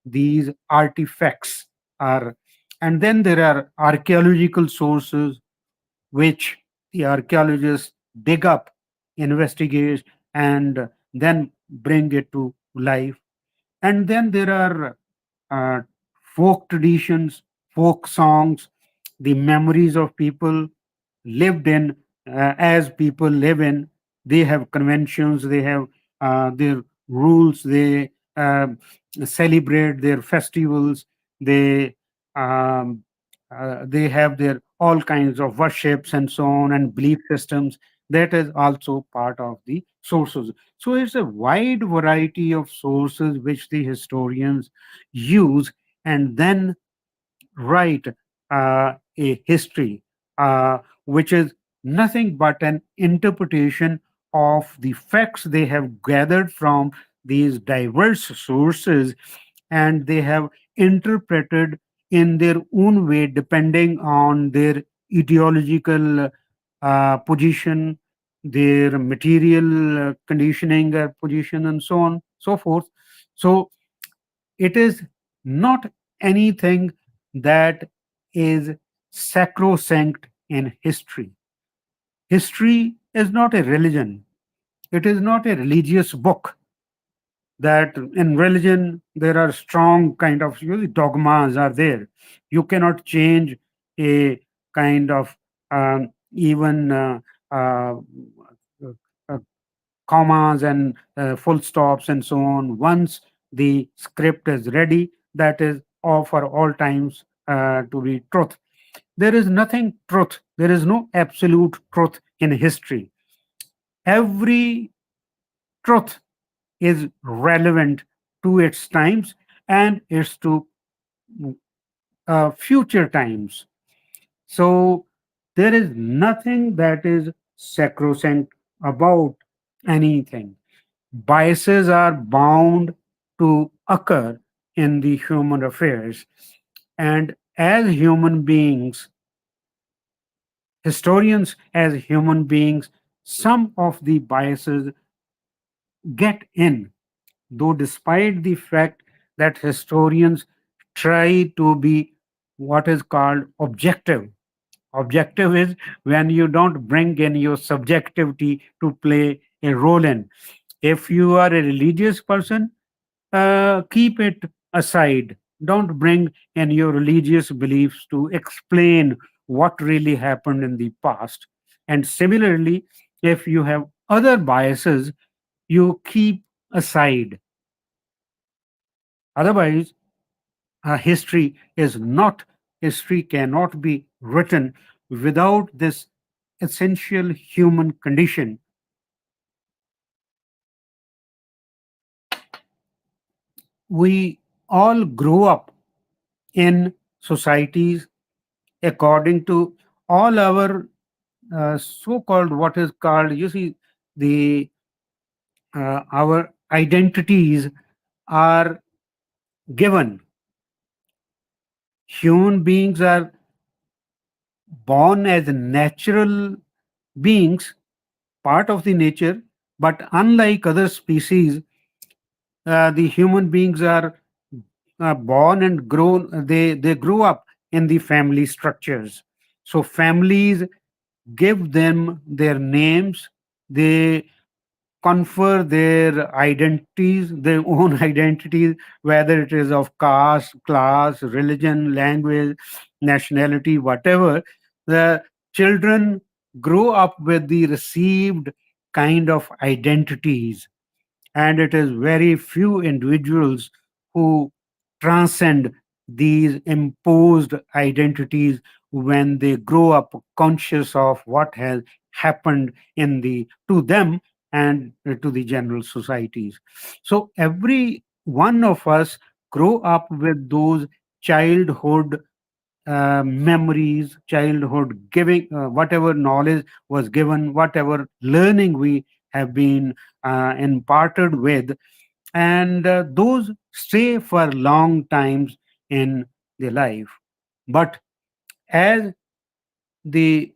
these artifacts are. And then there are archaeological sources which the archaeologists dig up, investigate, and then bring it to life. And then there are uh, folk traditions, folk songs, the memories of people lived in, as people live in. They have conventions, they have their rules, they celebrate their festivals, they um, they have their all kinds of worships and so on and belief systems. That is also part of the sources. So it's a wide variety of sources which the historians use and then write a history, which is nothing but an interpretation of the facts they have gathered from these diverse sources, and they have interpreted in their own way depending on their ideological position, their material conditioning position, and so on, so forth. So it is not anything that is sacrosanct in history. History is not a religion. It is not a religious book. That in religion there are strong kind of dogmas are there. You cannot change a kind of even uh, uh, commas and full stops and so on. Once the script is ready, that is all for all times to be truth. There is nothing truth. There is no absolute truth in history. Every truth is relevant to its times and its to future times. So there is nothing that is sacrosanct about anything. Biases are bound to occur in the human affairs. And as human beings, historians, as human beings, some of the biases get in, though, despite the fact that historians try to be what is called objective. Objective is when you don't bring in your subjectivity to play a role in. If you are a religious person, keep it aside. Don't bring in your religious beliefs to explain what really happened in the past. And similarly, if you have other biases, you keep aside. Otherwise, history is not, history cannot be written without this essential human condition. We all grow up in societies according to all our so-called what is called, you see, the our identities are given. Human beings are born as natural beings, part of the nature, but unlike other species, the human beings are born and grown, they grow up in the family structures. So families give them their names, they confer their identities, their own identities, whether it is of caste, class, religion, language, nationality, whatever. The children grow up with the received kind of identities, and it is very few individuals who transcend these imposed identities when they grow up conscious of what has happened in the to them and to the general societies. So every one of us grow up with those childhood memories, childhood giving, whatever knowledge was given, whatever learning we have been imparted with, and those stay for long times in the life. But as the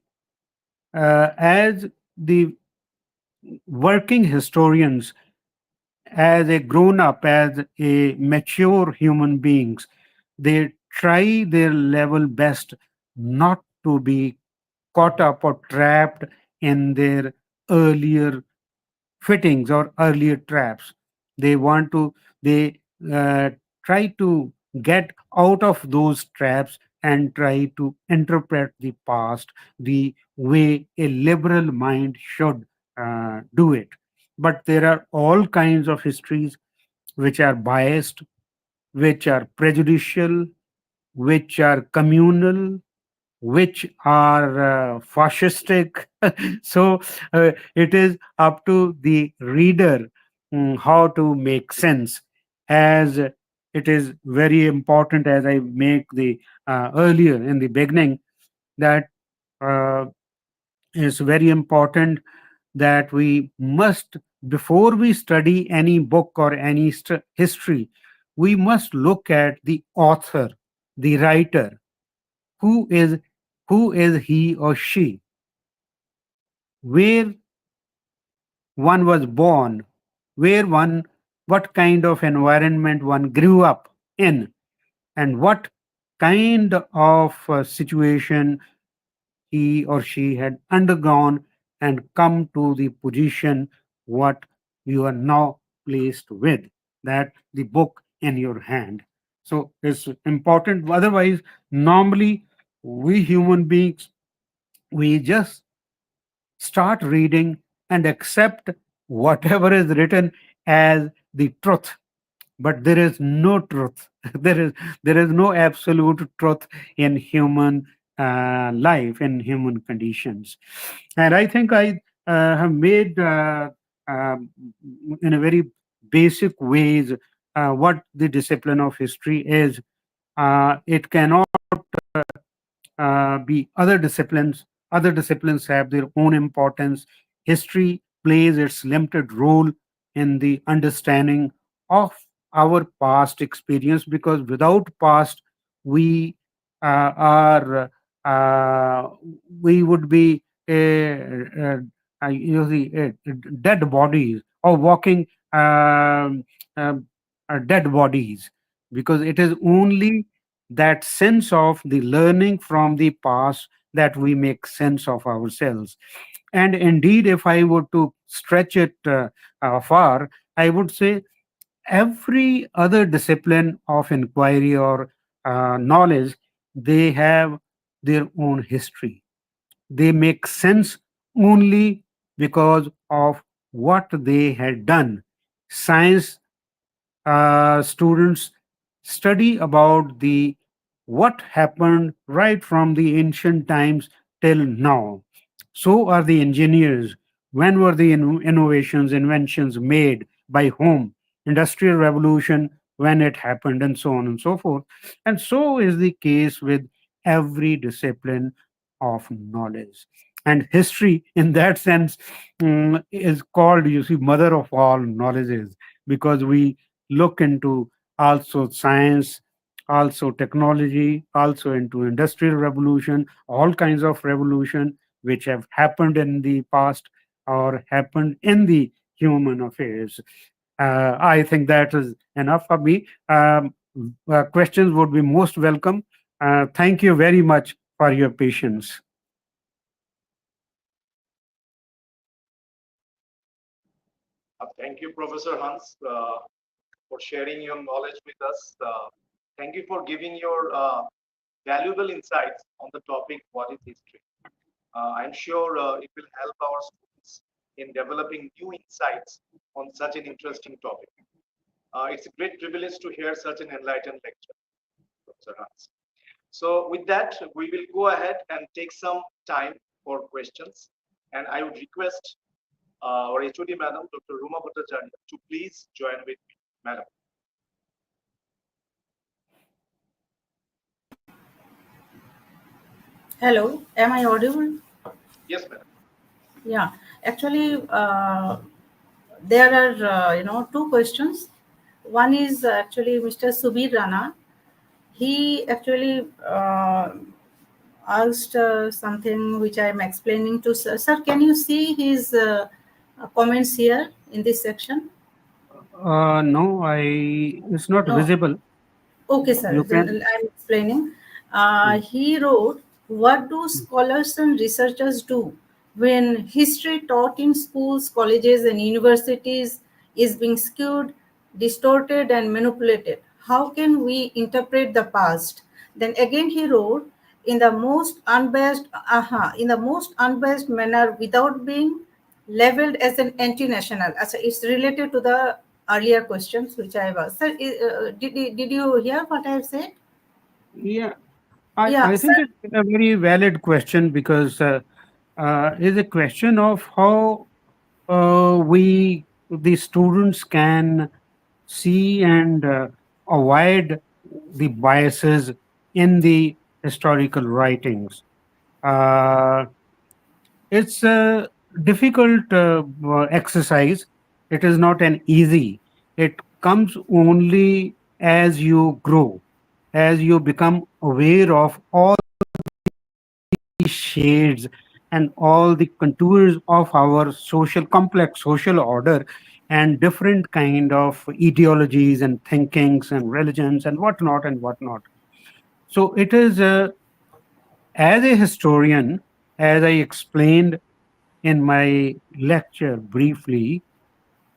as the working historians, as a grown up, as a mature human beings, they try their level best not to be caught up or trapped in their earlier fittings or earlier traps. They want to, they try to get out of those traps and try to interpret the past the way a liberal mind should do it. But there are all kinds of histories which are biased, which are prejudicial, which are communal, which are fascistic. So it is up to the reader how to make sense. As it is very important, as I make the earlier in the beginning, that uh, it's very important that we must, before we study any book or any history, we must look at the author, the writer. Who is who is he or she, where one was born, where one, what kind of environment one grew up in, and what kind of situation he or she had undergone and come to the position what you are now placed with, that the book in your hand. So it's important. Otherwise, normally we human beings, we just start reading and accept whatever is written as the truth. But there is no truth. There is no absolute truth in human life, in human conditions. And I think I have made um in a very basic ways what the discipline of history is. It cannot be other disciplines. Other disciplines have their own importance. History plays its limited role in the understanding of our past experience, because without past, we are we would be dead bodies, or walking um, dead bodies, because it is only that sense of the learning from the past that we make sense of ourselves. And indeed, if I were to stretch it far, I would say every other discipline of inquiry or knowledge, they have their own history. They make sense only because of what they had done. Science students study about the what happened right from the ancient times till now. So are the engineers. When were the innovations, inventions made by whom? Industrial revolution, when it happened, and so on and so forth. And so is the case with every discipline of knowledge. And history, in that sense, is called, you see, mother of all knowledges, because we look into also science, also technology, also into industrial revolution, all kinds of revolution which have happened in the past or happened in the human affairs. I think that is enough for me. Questions would be most welcome. Thank you very much for your patience. Thank you, Professor Hans, for sharing your knowledge with us. Thank you for giving your valuable insights on the topic, what is history. I'm sure it will help our students in developing new insights on such an interesting topic. It's a great privilege to hear such an enlightened lecture, Professor Hans. So with that, we will go ahead and take some time for questions. And I would request our HOD Madam, Dr. Ruma Bhattacharya, to please join with me. Madam. Hello, am I audible? Yes, madam. Yeah, actually, there are two questions. One is actually Mr. Subir Rana. He actually asked something which I am explaining to sir. Sir, can you see his comments here in this section? No, it's not No. visible. Okay, sir. You Then can. I'm explaining. Hmm. He wrote, "What do scholars and researchers do when history taught in schools, colleges, and universities is being skewed, distorted, and manipulated? How can we interpret the past?" Then again, he wrote, in the most unbiased manner, without being labeled as an anti-national. So it's related to the earlier questions which I have asked. Sir, did you hear what I have said? Yeah, I, Yeah, I sir. think it's a very valid question because it's a question of how the students, can see and avoid the biases in the historical writings. Uh, it's a difficult exercise. It is not an easy. It comes only as you grow, as you become aware of all the shades and all the contours of our social complex social order and different kind of ideologies and thinkings and religions and whatnot and whatnot. So it is as a historian, as I explained in my lecture briefly,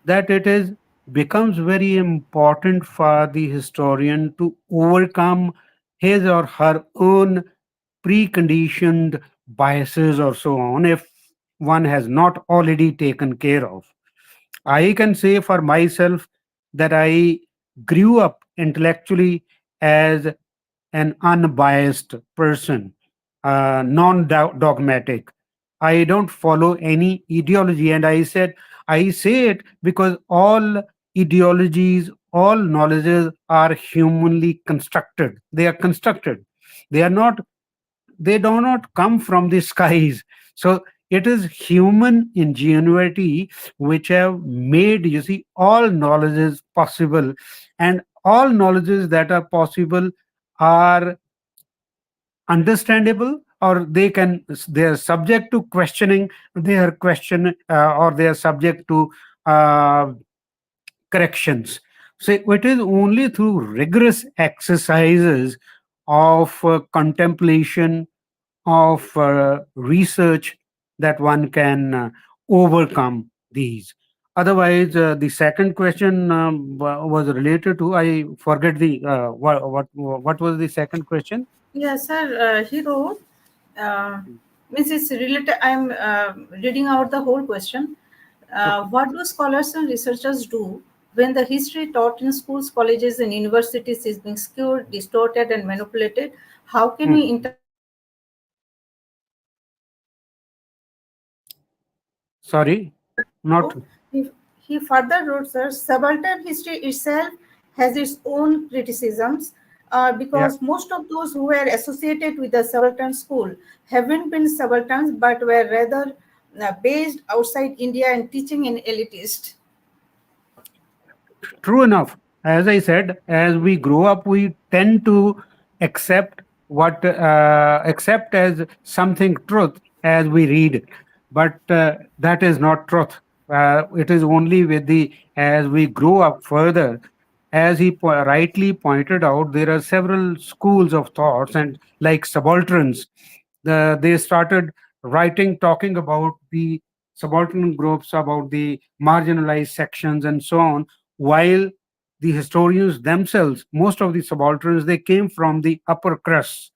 that it is becomes very important for the historian to overcome his or her own preconditioned biases or so on, if one has not already taken care of. I can say for myself that I grew up intellectually as an unbiased person, non dogmatic. I don't follow any ideology. And I say it because all ideologies, all knowledges are humanly constructed. They are constructed. They are not, they do not come from the skies. So it is human ingenuity which have made, you see, all knowledges possible. And all knowledges that are possible are understandable, or they are subject to questioning, they are question or they are subject to uh, corrections. So it is only through rigorous exercises of contemplation, of research, that one can overcome these. Otherwise, the second question was related to, I forget the what was the second question. Yes, sir. He wrote, uh, means it's related. I'm reading out the whole question. Okay. What do scholars and researchers do when the history taught in schools, colleges, and universities is being skewed, distorted, and manipulated? How can we Hmm. interpret the past? Sorry, not. He, he further wrote, sir, subaltern history itself has its own criticisms Yeah. because most of those who were associated with the subaltern school haven't been subalterns but were rather based outside India and teaching in elitist. True enough. As I said, as we grow up, we tend to accept accept as something truth as we read it. But that is not truth. It is only with the as we grow up further, as he rightly pointed out, there are several schools of thoughts, and like subalterns, they started writing, talking about the subaltern groups, about the marginalized sections, and so on, while the historians themselves, most of the subalterns, they came from the upper crust.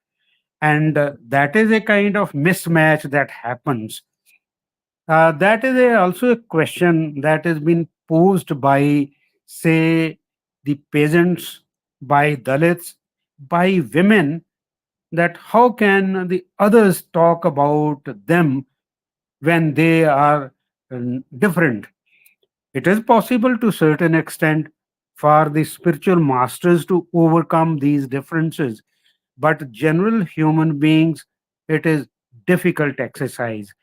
And that is a kind of mismatch that happens. That is also a question that has been posed by, say, the peasants, by Dalits, by women, that how can the others talk about them when they are different. It is possible to certain extent for the spiritual masters to overcome these differences, but general human beings it is difficult exercise.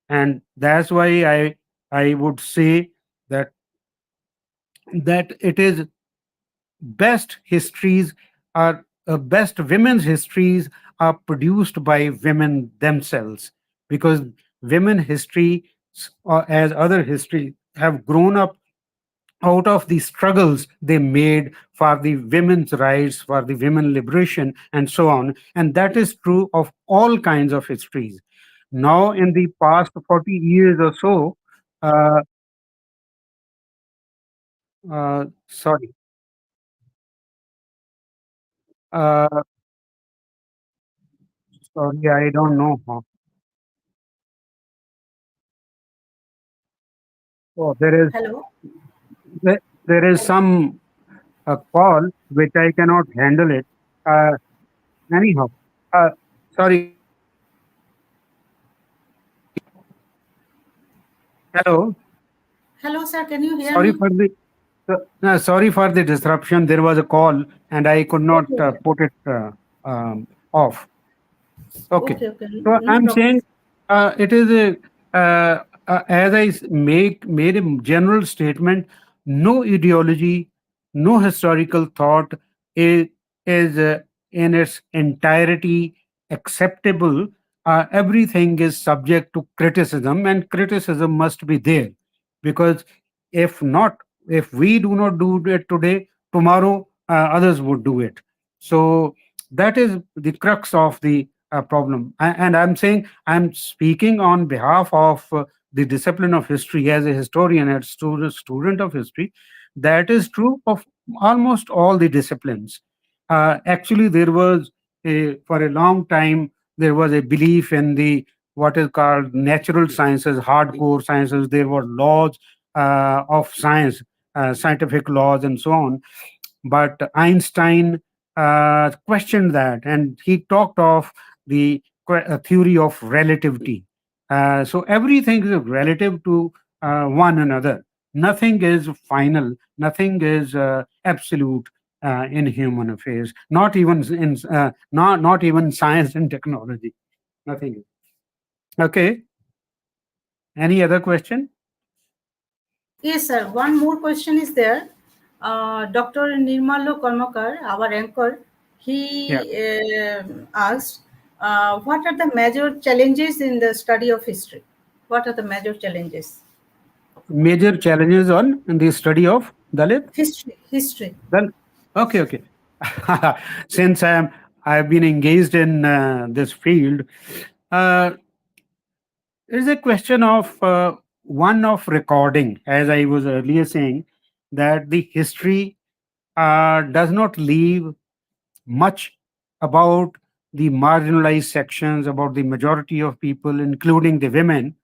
And that's why I would say that it is best histories are best women's histories are produced by women themselves, because women history, as other history, have grown up out of the struggles they made for the women's rights, for the women liberation, and so on. And that is true of all kinds of histories. Now, in the past 40 years or so, uh, sorry, uh, sorry, I don't know. Oh, Hello. there is some call which I cannot handle it. Uh, anyhow, uh, sorry. Hello. Hello, sir. Can you hear Sorry me? for the sorry for the disruption. There was a call and I could not Okay, okay. put it off. Okay. Okay, okay. So No I'm problem. saying it is as made a general statement, no ideology, no historical thought is, is in its entirety acceptable. Everything is subject to criticism, and criticism must be there, because if not, if we do not do it today, tomorrow others would do it. So that is the crux of the problem. And I'm saying, I'm speaking on behalf of the discipline of history as a historian and student of history. That is true of almost all the disciplines. Actually, there was for a long time there was a belief in the what is called natural sciences, hardcore sciences. There were laws of science, scientific laws, and so on. But Einstein questioned that, and he talked of the theory of relativity. So everything is relative to one another. Nothing is final. Nothing is absolute in human affairs. Not even science and technology. Nothing. Okay. Any other question? Yes, sir. One more question is there. Dr. Nirmalo Karmakar, our anchor, Yeah. he asked, what are the major challenges in the study of history? What are the major challenges? Major challenges on the study of Dalit. History, history. Well, okay, okay. Since I've been engaged in this field, uh, it's a question of one of recording, as I was earlier saying, that the history does not leave much about the marginalized sections, about the majority of people, including the women.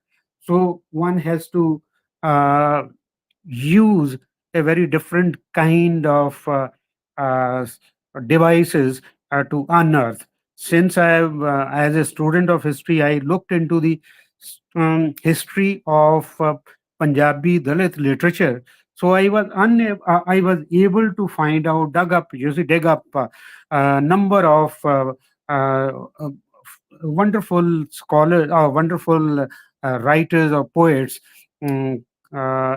So one has to uh, use a very different kind of uh, s- devices to unearth. Since as a student of history, I looked into the history of Punjabi Dalit literature. So I was able to find out, dig up a number of uh, wonderful scholars, wonderful writers or poets, mm,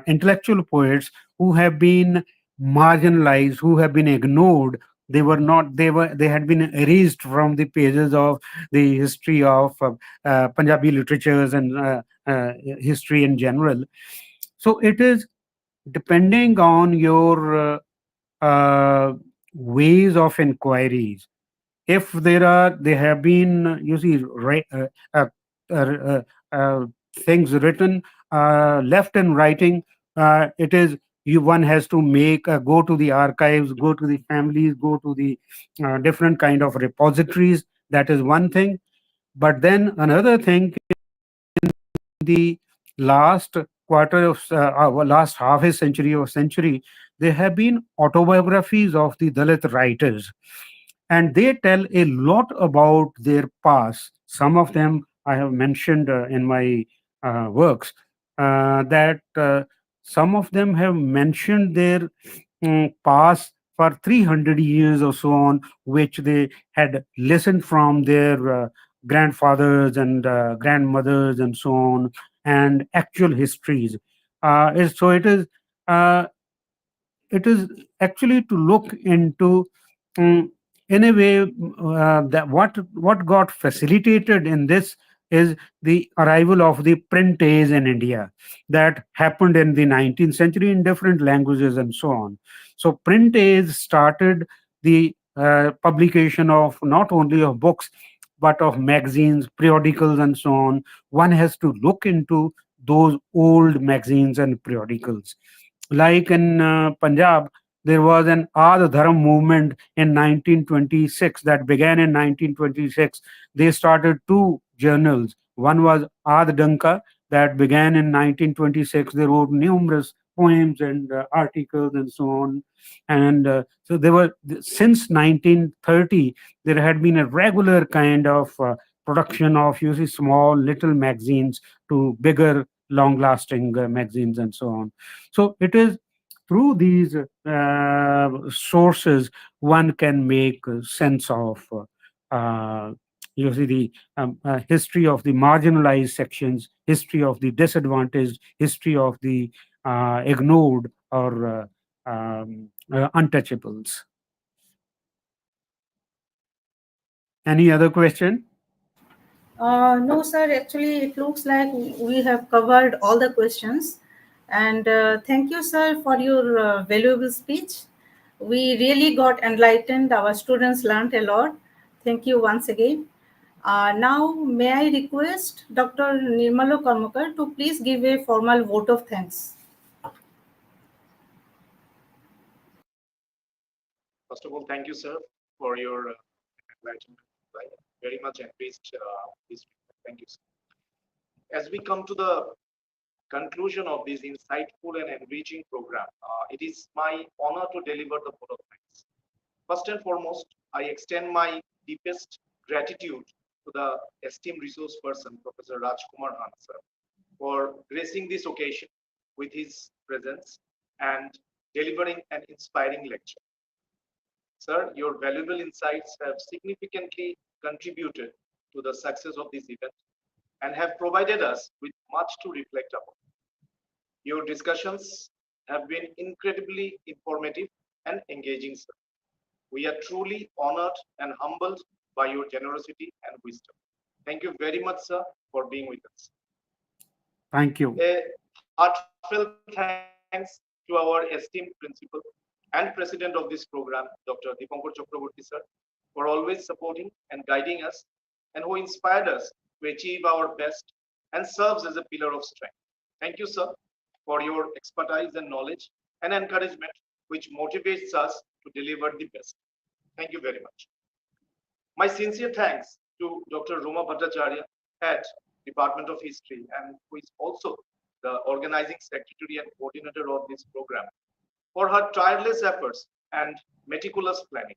intellectual poets who have been marginalized, who have been ignored. They had been erased from the pages of the history of Punjabi literatures and history in general. So it is depending on your ways of inquiries. If there have been you see uh, uh, uh, uh, things written left in writing, it is you one has to make go to the archives, go to the families, go to the different kind of repositories. That is one thing. But then another thing, the last quarter of last half a century or century, there have been autobiographies of the Dalit writers, and they tell a lot about their past. Some of them I have mentioned in my works, that some of them have mentioned their past for 300 years or so on, which they had listened from their grandfathers and grandmothers and so on, and actual histories. So uh, it is actually to look into, um, in a way, that what got facilitated in this is the arrival of the print age in India, that happened in the 19th century in different languages and so on. So print age started the publication of not only of books but of magazines, periodicals, and so on. One has to look into those old magazines and periodicals. Like in Punjab, there was an Aad Dharam movement in 1926 that began in 1926. They started two journals. One was Aad Danka that began in 1926. They wrote numerous poems and articles and so on. And so there were, since 1930, there had been a regular kind of production of usually small little magazines to bigger long lasting magazines and so on. So it is through these sources one can make sense of the history of the marginalized sections, history of the disadvantaged, history of the ignored or untouchables. Any other question? No, sir. Actually, it looks like we have covered all the questions. And thank you, sir, for your valuable speech. We really got enlightened. Our students learned a lot. Thank you once again. Now, may I request Dr. Nirmalo Karmakar to please give a formal vote of thanks. First of all, thank you, sir, for your enlightenment. I very much embraced this. Thank you, sir. As we come to the conclusion of this insightful and enriching program, it is my honor to deliver the vote of thanks. First and foremost, I extend my deepest gratitude to the esteemed resource person, Professor Rajkumar sir, for gracing this occasion with his presence and delivering an inspiring lecture. Sir, your valuable insights have significantly contributed to the success of this event and have provided us with much to reflect upon. Your discussions have been incredibly informative and engaging, sir. We are truly honored and humbled by your generosity and wisdom. Thank you very much, sir, for being with us. Thank you. A heartfelt thanks to our esteemed principal and president of this program, Dr. Dipankar Chakraborty, sir, for always supporting and guiding us, and who inspired us to achieve our best and serves as a pillar of strength. Thank you, sir, for your expertise and knowledge and encouragement, which motivates us to deliver the best. Thank you very much. My sincere thanks to Dr. Roma Bhattacharya, Head, Department of History, and who is also the organizing secretary and coordinator of this program, for her tireless efforts and meticulous planning.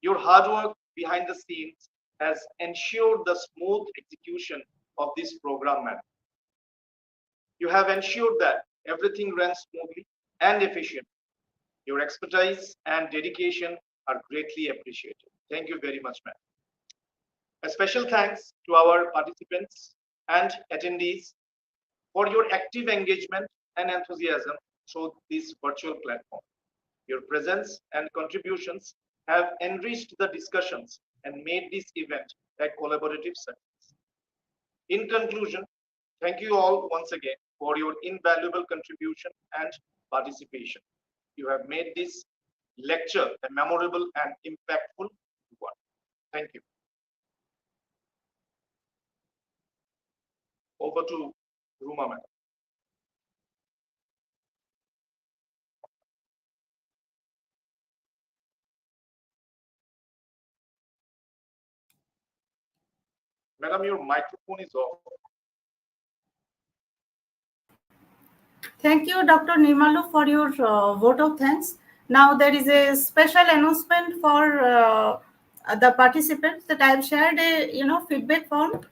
Your hard work behind the scenes has ensured the smooth execution of this program, madam. You have ensured that everything runs smoothly and efficiently. Your expertise and dedication are greatly appreciated. Thank you very much, ma'am. A special thanks to our participants and attendees for your active engagement and enthusiasm through this virtual platform. Your presence and contributions have enriched the discussions and made this event a collaborative success. In conclusion, thank you all once again for your invaluable contribution and participation. You have made this lecture a memorable and impactful one. Thank you. Over to Ruma, madam. Madam, your microphone is off. Thank you, Dr. Nirmalo, for your vote of thanks. Now there is a special announcement for the participants that I have shared a feedback form.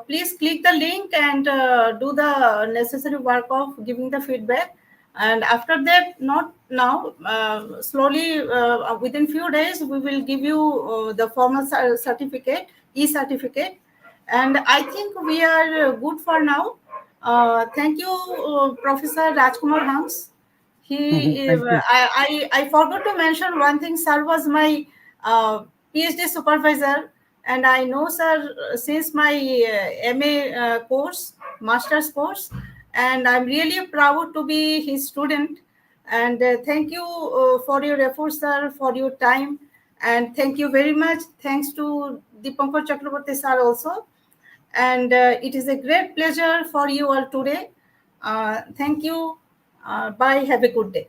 Please click the link and do the necessary work of giving the feedback. And after that, not now, slowly, within few days, we will give you the formal certificate, e-certificate. And I think we are good for now. Thank you, Professor Rajkumar Hans. He, Thank you. I forgot to mention one thing. Sir was my PhD supervisor, and I know sir since my MA course, master's course, and I'm really proud to be his student. And thank you for your efforts, sir, for your time, and thank you very much. Thanks to Dipankar Chakraborty sir also. And it is a great pleasure for you all today. Thank you. Bye. Have a good day.